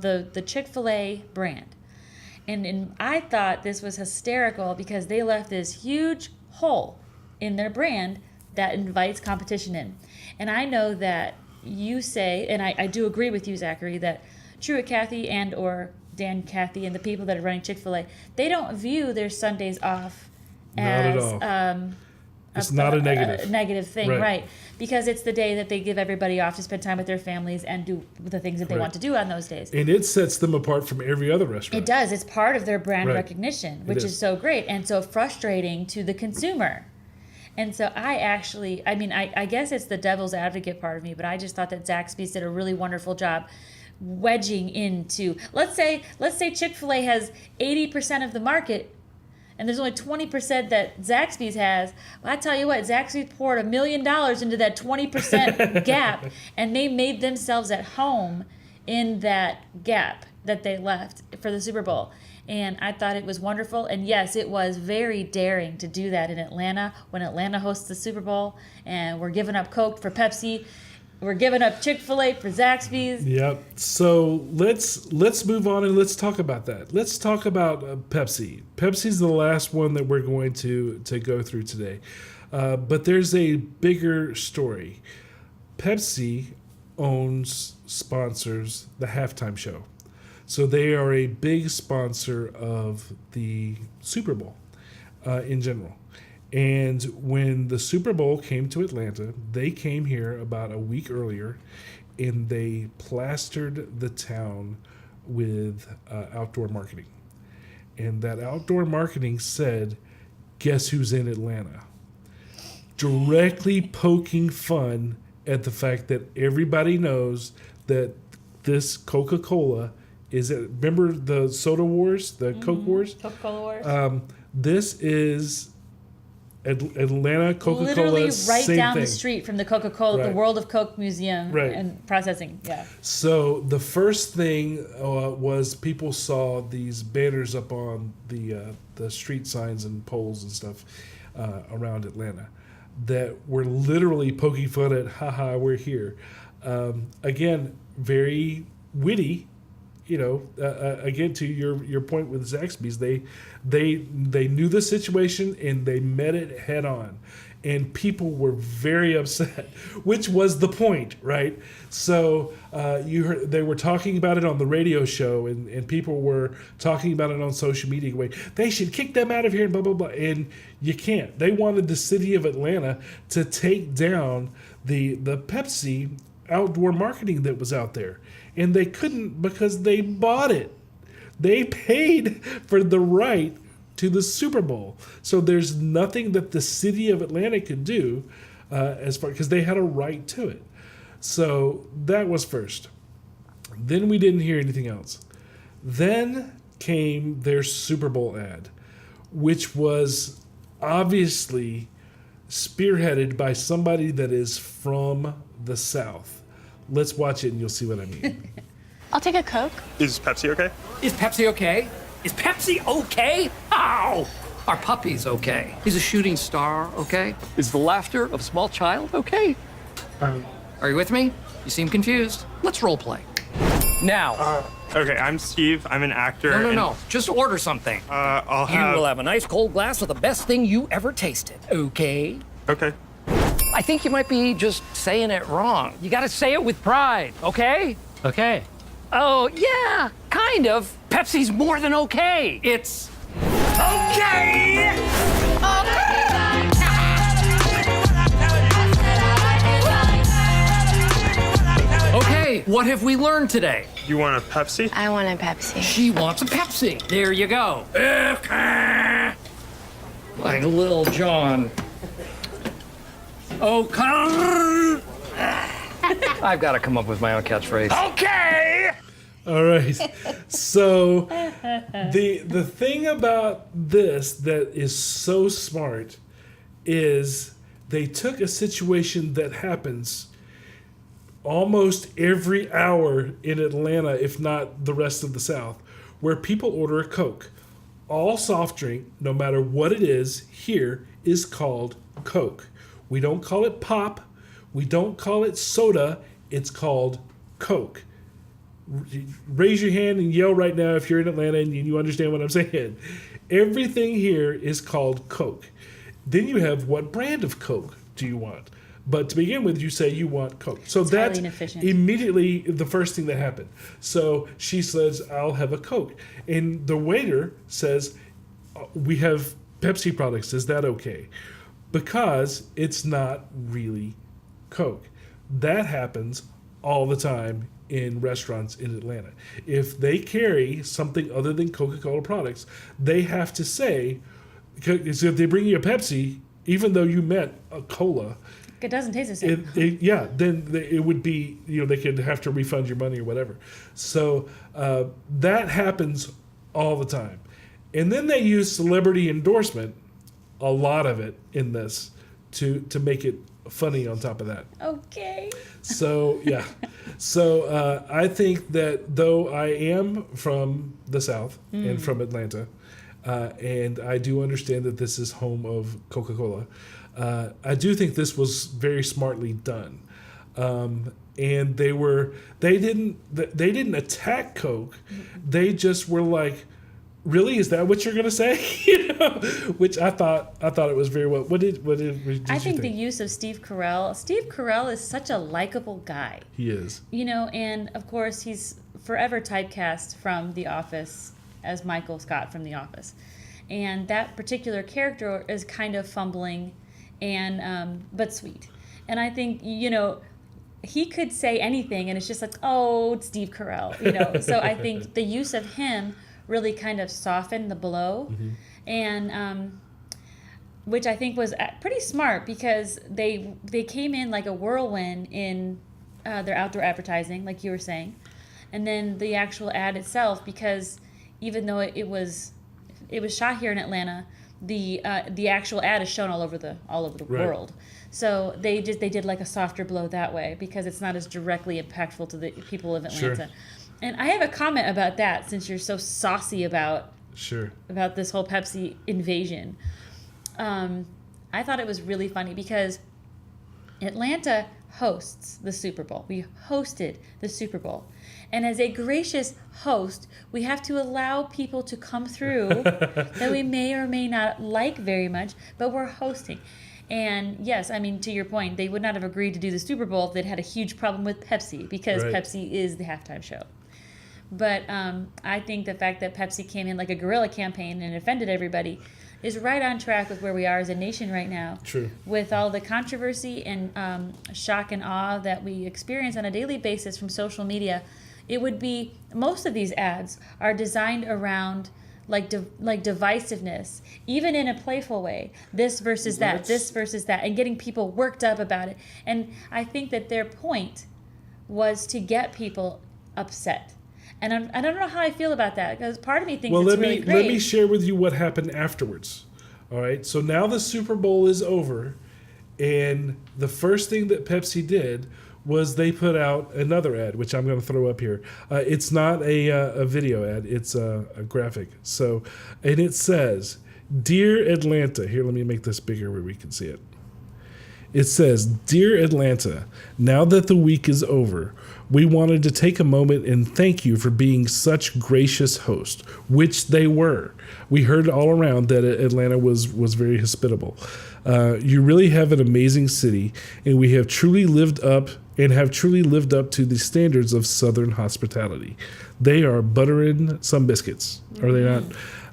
the Chick-fil-A brand. And I thought this was hysterical because they left this huge hole in their brand that invites competition in. And I know that you say, and I do agree with you, Zachary, that Truett Cathy and or Dan Cathy and the people that are running Chick-fil-A, they don't view their Sundays off as it's not a negative. Negative thing, right? Because it's the day that they give everybody off to spend time with their families and do the things that they want to do on those days. And it sets them apart from every other restaurant. It does. It's part of their brand recognition, which is so great and so frustrating to the consumer. And so I guess it's the devil's advocate part of me, but I just thought that Zaxby's did a really wonderful job wedging into, let's say Chick-fil-A has 80% of the market, and there's only 20% that Zaxby's has. Well, I tell you what, Zaxby's poured $1 million into that 20% gap, and they made themselves at home in that gap that they left for the Super Bowl. And I thought it was wonderful. And yes, it was very daring to do that in Atlanta when Atlanta hosts the Super Bowl, and we're giving up Coke for Pepsi. We're giving up Chick-fil-A for Zaxby's. Yep. So let's move on and let's talk about that. Let's talk about Pepsi. Pepsi's the last one that we're going to go through today. But there's a bigger story. Pepsi sponsors the halftime show. So they are a big sponsor of the Super Bowl in general. And when the Super Bowl came to Atlanta, they came here about a week earlier, and they plastered the town with outdoor marketing. And that outdoor marketing said, guess who's in Atlanta? Directly poking fun at the fact that everybody knows that this Coca-Cola is it. Remember the soda wars, the Coke wars? Coca-Cola wars. This is Atlanta Coca-Cola. Literally right down thing. the street from the Coca-Cola, the World of Coke Museum and processing. Yeah. So the first thing was people saw these banners up on the street signs and poles and stuff around Atlanta that were literally poking fun at, haha, we're here. Again, very witty. Again, to your point with Zaxby's, they knew the situation and they met it head on, and people were very upset, which was the point, right? So you heard they were talking about it on the radio show, and people were talking about it on social media, going, they should kick them out of here and blah blah blah, and you can't. They wanted the city of Atlanta to take down the Pepsi outdoor marketing that was out there. And they couldn't because they bought it. They paid for the right to the Super Bowl. So there's nothing that the city of Atlanta could do because they had a right to it. So that was first. Then we didn't hear anything else. Then came their Super Bowl ad, which was obviously spearheaded by somebody that is from the South. Let's watch it and you'll see what I mean. I'll take a Coke. Is Pepsi okay? Is Pepsi okay? Is Pepsi okay? Ow! Our puppy's okay. He's a shooting star, okay? Is the laughter of a small child okay? Are you with me? You seem confused. Let's role play. Now. Okay, I'm Steve. I'm an actor. No. Just order something. I'll have... You will have a nice cold glass of the best thing you ever tasted, okay? Okay. I think you might be just saying it wrong. You gotta say it with pride, okay? Okay. Oh, yeah, kind of. Pepsi's more than okay. It's okay! Okay, what have we learned today? You want a Pepsi? I want a Pepsi. She wants a Pepsi. There you go. Like Lil Jon. Oh, come! I've got to come up with my own catchphrase. Okay! All right. So the thing about this that is so smart is they took a situation that happens almost every hour in Atlanta, if not the rest of the South, where people order a Coke. All soft drink, no matter what it is, here is called Coke. We don't call it pop. We don't call it soda. It's called Coke. Raise your hand and yell right now if you're in Atlanta and you understand what I'm saying. Everything here is called Coke. Then you have, what brand of Coke do you want? But to begin with, you say you want Coke. So it's that's inefficient. immediately the first thing that happened. So she says, I'll have a Coke. And the waiter says, we have Pepsi products. Is that okay? Because it's not really Coke. That happens all the time in restaurants in Atlanta. If they carry something other than Coca-Cola products, they have to say, because if they bring you a Pepsi, even though you meant a cola, it doesn't taste the same. Then it would be, they could have to refund your money or whatever. So that happens all the time. And then they use celebrity endorsement, a lot of it in this, to make it funny on top of that. Okay. So, yeah. So I think that though I am from the South and from Atlanta, and I do understand that this is home of Coca-Cola, I do think this was very smartly done. And they didn't attack Coke. They just were like, really, is that what you're gonna say? Which I thought it was very well. What did I you think the use of Steve Carell. Steve Carell is such a likable guy. He is. And of course he's forever typecast from The Office as Michael Scott from The Office, and that particular character is kind of fumbling, and but sweet. And I think he could say anything, and it's just like, oh, it's Steve Carell. So I think the use of him really kind of softened the blow, and which I think was pretty smart, because they came in like a whirlwind in their outdoor advertising, like you were saying, and then the actual ad itself, because even though it was shot here in Atlanta, the actual ad is shown all over the right. world. So they did like a softer blow that way, because it's not as directly impactful to the people of Atlanta. Sure. And I have a comment about that, since you're so saucy about this whole Pepsi invasion. I thought it was really funny because Atlanta hosts the Super Bowl. We hosted the Super Bowl. And as a gracious host, we have to allow people to come through that we may or may not like very much, but we're hosting. And yes, I mean, to your point, they would not have agreed to do the Super Bowl if they'd had a huge problem with Pepsi, because Pepsi is the halftime show. But I think the fact that Pepsi came in like a guerrilla campaign and offended everybody is right on track with where we are as a nation right now. True. With all the controversy and shock and awe that we experience on a daily basis from social media, it would be, most of these ads are designed around like divisiveness, even in a playful way. This versus that, this versus that, and getting people worked up about it. And I think that their point was to get people upset. And I don't know how I feel about that, because part of me thinks it's really great. Let me share with you what happened afterwards. All right, so now the Super Bowl is over, and the first thing that Pepsi did was they put out another ad, which I'm going to throw up here. It's not a video ad; it's a graphic. So, and it says, "Dear Atlanta." Here, let me make this bigger where we can see it. It says, "Dear Atlanta, now that the week is over, we wanted to take a moment and thank you for being such gracious hosts," which they were. We heard all around that Atlanta was very hospitable. You really have an amazing city, and we have truly lived up to the standards of Southern hospitality. They are buttering some biscuits, are they not?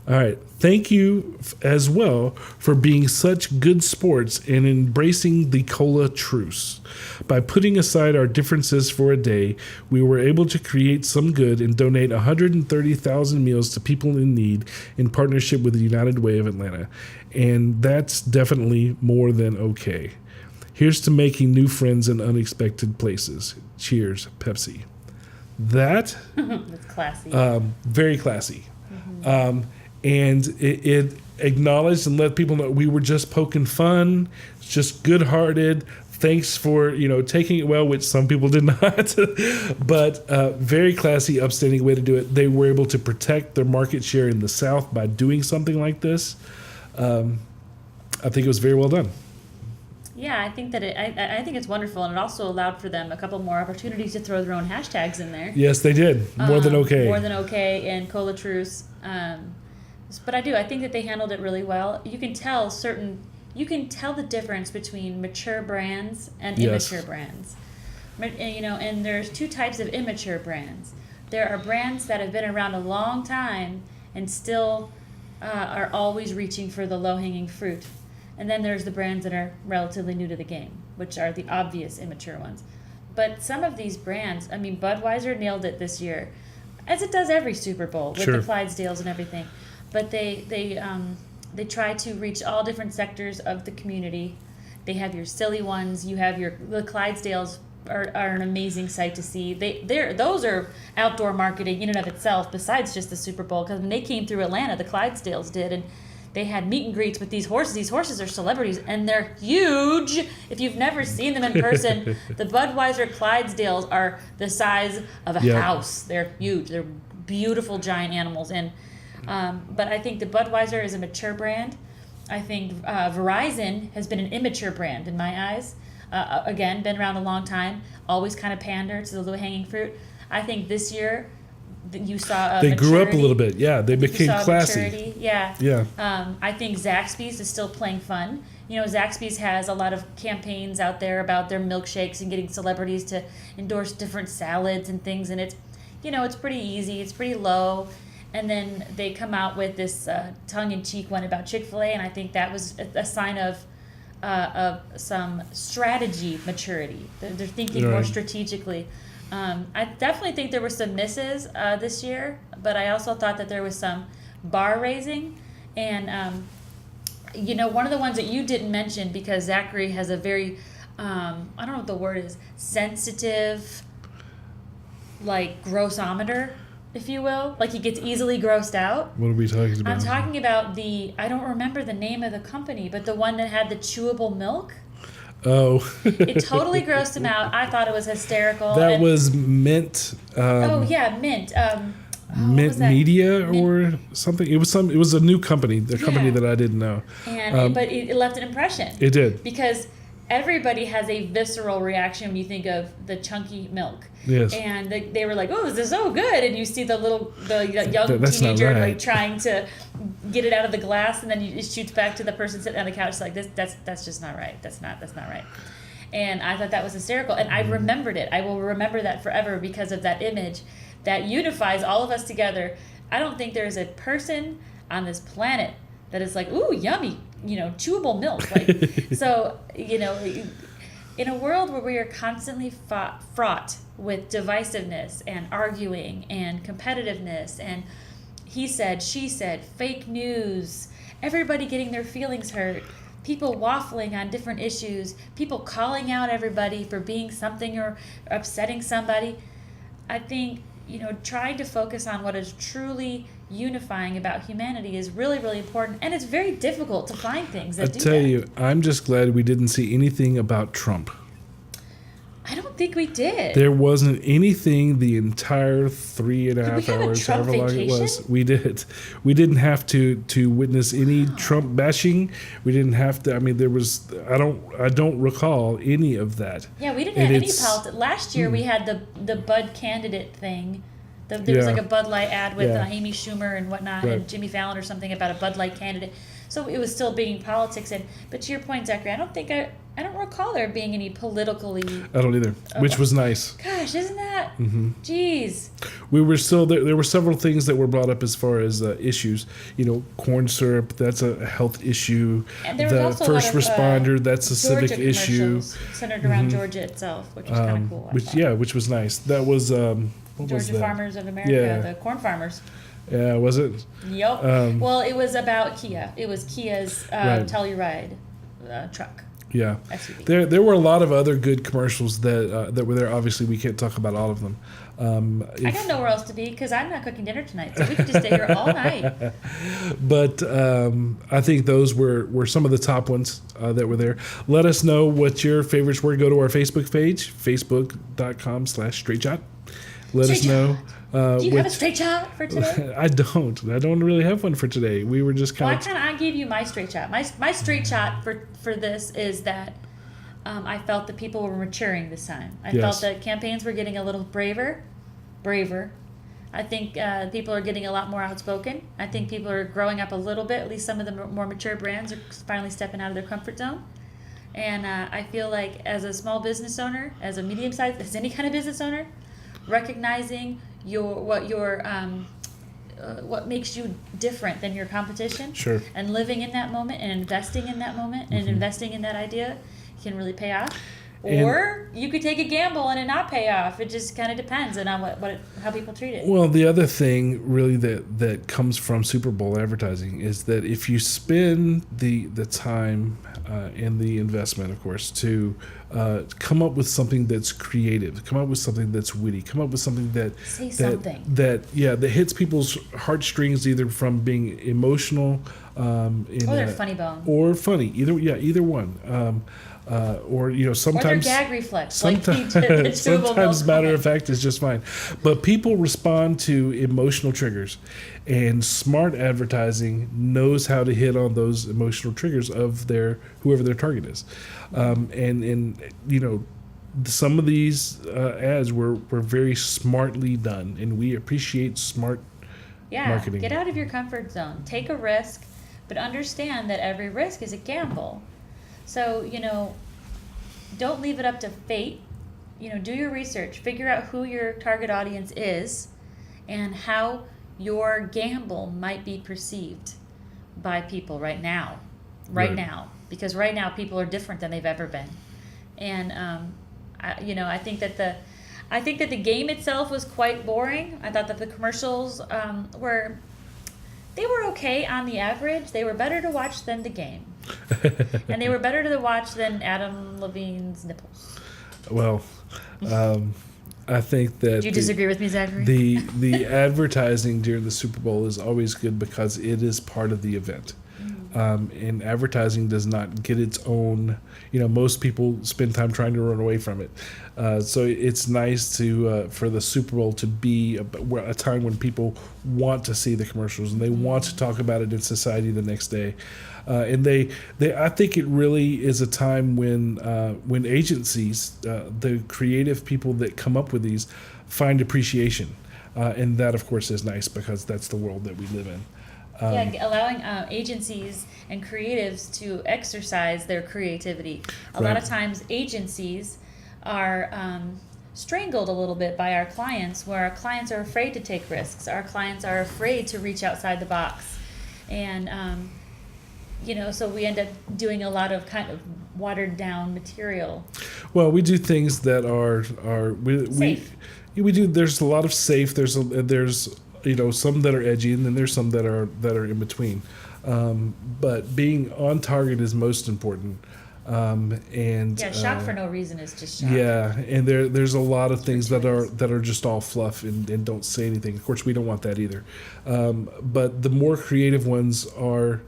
All right. Thank you as well for being such good sports and embracing the cola truce. By putting aside our differences for a day, we were able to create some good and donate 130,000 meals to people in need in partnership with the United Way of Atlanta. And that's definitely more than okay. Here's to making new friends in unexpected places. Cheers, Pepsi. That's classy. Very classy. And it acknowledged and let people know we were just poking fun, just good-hearted, thanks for taking it well, which some people did not. But very classy, upstanding way to do it. They were able to protect their market share in the South by doing something like this. I think it was very well done. Yeah, I think that I think it's wonderful, and it also allowed for them a couple more opportunities to throw their own hashtags in there. Yes, they did. More than okay. More than okay and Cola Truce. But I think that they handled it really well. You can tell the difference between mature brands and immature brands. And there's two types of immature brands. There are brands that have been around a long time and still are always reaching for the low-hanging fruit. And then there's the brands that are relatively new to the game, which are the obvious immature ones. But some of these brands, Budweiser nailed it this year, as it does every Super Bowl with the Clydesdales and everything. But they try to reach all different sectors of the community. They have your silly ones. You have the Clydesdales are an amazing sight to see. Those are outdoor marketing in and of itself, besides just the Super Bowl. Because when they came through Atlanta, the Clydesdales did, and they had meet and greets with these horses. These horses are celebrities, and they're huge. If you've never seen them in person, the Budweiser Clydesdales are the size of a house. They're huge. They're beautiful, giant animals. And but I think the Budweiser is a mature brand. I think Verizon has been an immature brand in my eyes. Again, been around a long time. Always kind of pander to the low-hanging fruit. I think this year you saw they grew up a little bit. Yeah, they became classy. Maturity. Yeah. Yeah. I think Zaxby's is still playing fun. Zaxby's has a lot of campaigns out there about their milkshakes and getting celebrities to endorse different salads and things, and it's pretty easy. It's pretty low. And then they come out with this tongue-in-cheek one about Chick-fil-A, and I think that was a sign of some strategy maturity. They're thinking more strategically. I definitely think there were some misses this year, but I also thought that there was some bar raising. And, one of the ones that you didn't mention, because Zachary has a very, I don't know what the word is, sensitive, grossometer, if you will. He gets easily grossed out. What are we talking about? I'm talking about I don't remember the name of the company, but the one that had the chewable milk. Oh. It totally grossed him out. I thought it was hysterical. That was Mint. Mint. Mint Media or something. It was a new company, company that I didn't know. And but it left an impression. It did. Because everybody has a visceral reaction when you think of the chunky milk. Yes. And they were like, "Oh, this is so good!" And you see the young teenager trying to get it out of the glass, and then it shoots back to the person sitting on the couch. Like that's just not right. That's not right. And I thought that was hysterical, and I remembered it. I will remember that forever because of that image that unifies all of us together. I don't think there is a person on this planet that is like, "Ooh, yummy," chewable milk. So in a world where we are constantly fraught with divisiveness and arguing and competitiveness and he said, she said, fake news, everybody getting their feelings hurt, people waffling on different issues, people calling out everybody for being something or upsetting somebody, I think, trying to focus on what is truly unifying about humanity is really, really important. And it's very difficult to find things that do that. I tell you, I'm just glad we didn't see anything about Trump. I don't think we did. There wasn't anything the entire 3.5 hours, however long it was. We did. We didn't have to witness any Trump bashing. We didn't have to. There was. I don't recall any of that. Yeah, we didn't have any politics. Last year we had the Bud candidate thing. There was a Bud Light ad with Amy Schumer and whatnot, and Jimmy Fallon or something about a Bud Light candidate. So it was still being politics. But to your point, Zachary, I don't recall there being any politically. I don't either, which was nice. Gosh, isn't that? Mm-hmm. Jeez. We were still there. There were several things that were brought up as far as issues. Corn syrup, that's a health issue. And there was also first a lot of, responder, that's a civic issue. Centered around Georgia itself, which was kind of cool. Which was nice. That was Georgia Farmers of America, the corn farmers. Yeah, was it? Yep. Well, it was about Kia. It was Kia's Telluride truck. Yeah, SUV. there were a lot of other good commercials that were there. Obviously, we can't talk about all of them. I got nowhere else to be because I'm not cooking dinner tonight, so we could just stay here all night. But I think those were some of the top ones that were there. Let us know what your favorites were. Go to our Facebook page, facebook.com/straightshot. Let us know. Do you have a straight shot for today? I don't really have one for today. We were just kind of. I gave you my straight shot. My straight shot for this is that I felt that people were maturing this time. I felt that campaigns were getting a little braver. I think people are getting a lot more outspoken. I think people are growing up a little bit. At least some of the more mature brands are finally stepping out of their comfort zone. And I feel like as a small business owner, as a medium-sized, as any kind of business owner, recognizing what makes you different than your competition, sure, and living in that moment and investing in that moment and investing in that idea can really pay off. Or you could take a gamble and it not pay off. It just kind of depends on how people treat it. Well, the other thing really that comes from Super Bowl advertising is that if you spend the time and the investment, of course, to come up with something that's creative, come up with something that's witty, come up with something that that hits people's heartstrings, either from being emotional, they're funny bone, or funny, either one. Or sometimes or their gag reflex, sometimes, like he did sometimes matter of fact is just fine, but people respond to emotional triggers, and smart advertising knows how to hit on those emotional triggers of whoever their target is, and some of these ads were very smartly done, and we appreciate smart marketing. Get out of your comfort zone, take a risk, but understand that every risk is a gamble. So, don't leave it up to fate. Do your research. Figure out who your target audience is and how your gamble might be perceived by people right now. Now. Because right now people are different than they've ever been. And, I think that the game itself was quite boring. I thought that the commercials were okay on the average. They were better to watch than the game. And they were better to watch than Adam Levine's nipples. Well, I think that... Do you disagree with me, Zachary? The advertising during the Super Bowl is always good because it is part of the event. And advertising does not get its own... most people spend time trying to run away from it. So it's nice for the Super Bowl to be a time when people want to see the commercials and they want to talk about it in society the next day. And I think it really is a time when agencies, the creative people that come up with these, find appreciation, and that of course is nice because that's the world that we live in. Allowing agencies and creatives to exercise their creativity. A lot of times agencies are strangled a little bit by our clients, where our clients are afraid to take risks. Our clients are afraid to reach outside the box. And so we end up doing a lot of kind of watered down material. Well, we do things that are safe. We do. There's a lot of safe. There's some that are edgy, and then there's some that are in between. But being on target is most important. Shock for no reason is just shock. Yeah, and there's a lot of things that are just all fluff and don't say anything. Of course, we don't want that either. But the more creative ones are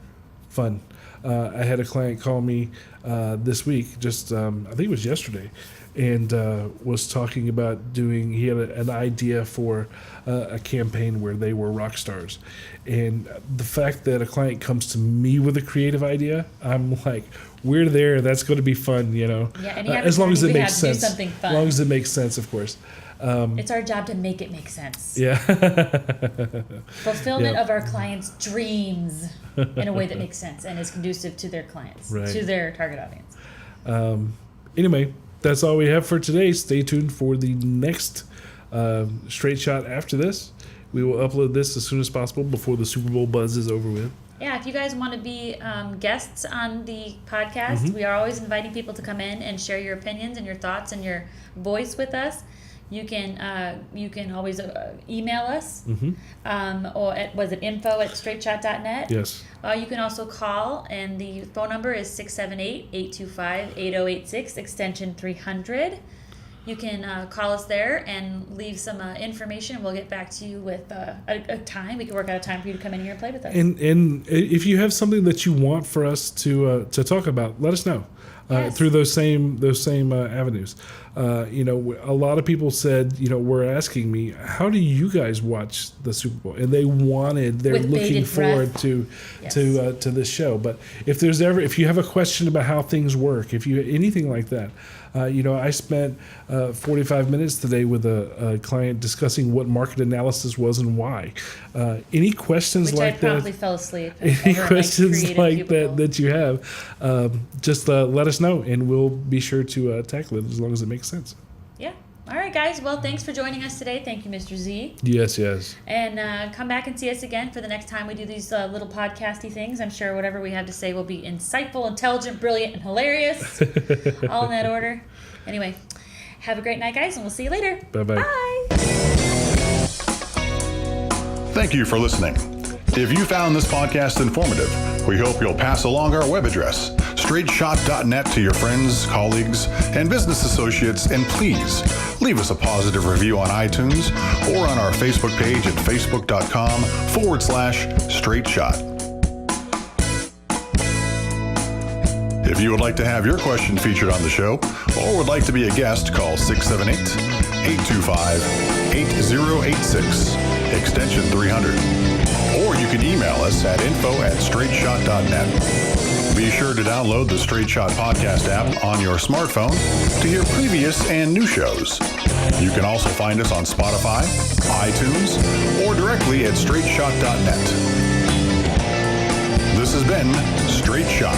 fun. I had a client call me this week, I think it was yesterday, and was talking about he had an idea for a campaign where they were rock stars. And the fact that a client comes to me with a creative idea, I'm like, we're there. That's going to be fun, Yeah, as long as it makes sense. Do something fun. As long as it makes sense, of course. It's our job to make it make sense. Yeah. Fulfillment of our clients' dreams in a way that makes sense and is conducive to their clients, to their target audience. Anyway, that's all we have for today. Stay tuned for the next Straight Shot after this. We will upload this as soon as possible before the Super Bowl buzz is over with. Yeah, if you guys want to be guests on the podcast, we are always inviting people to come in and share your opinions and your thoughts and your voice with us. You can always email us, Mm-hmm. or was it info@straightshot.net? Yes. You can also call, and the phone number is 678-825-8086, extension 300. You can call us there and leave some information. We'll get back to you with a time. We can work out a time for you to come in here and play with us. And if you have something that you want for us to talk about, let us know. Through those same avenues. A lot of people said, were asking me, how do you guys watch the Super Bowl? And they're looking forward to this show. But if you have a question about how things work, if you anything like that, I spent 45 minutes today with a client discussing what market analysis was and why. Any questions Which like I that? promptly fell asleep. Any questions like that you have, just let us know, and we'll be sure to tackle it as long as it makes sense. Yeah. All right, guys. Well, thanks for joining us today. Thank you, Mr. Z. Yes. And come back and see us again for the next time we do these little podcasty things. I'm sure whatever we have to say will be insightful, intelligent, brilliant, and hilarious. All in that order. Anyway, have a great night, guys, and we'll see you later. Bye-bye. Bye. Thank you for listening. If you found this podcast informative, we hope you'll pass along our web address, straightshot.net, to your friends, colleagues, and business associates, and please leave us a positive review on iTunes or on our Facebook page at facebook.com/straightshot. If you would like to have your question featured on the show or would like to be a guest, call 678-825-8086, extension 300. Or you can email us at info@straightshot.net. Be sure to download the Straight Shot podcast app on your smartphone to hear previous and new shows. You can also find us on Spotify, iTunes, or directly at straightshot.net. This has been Straight Shot.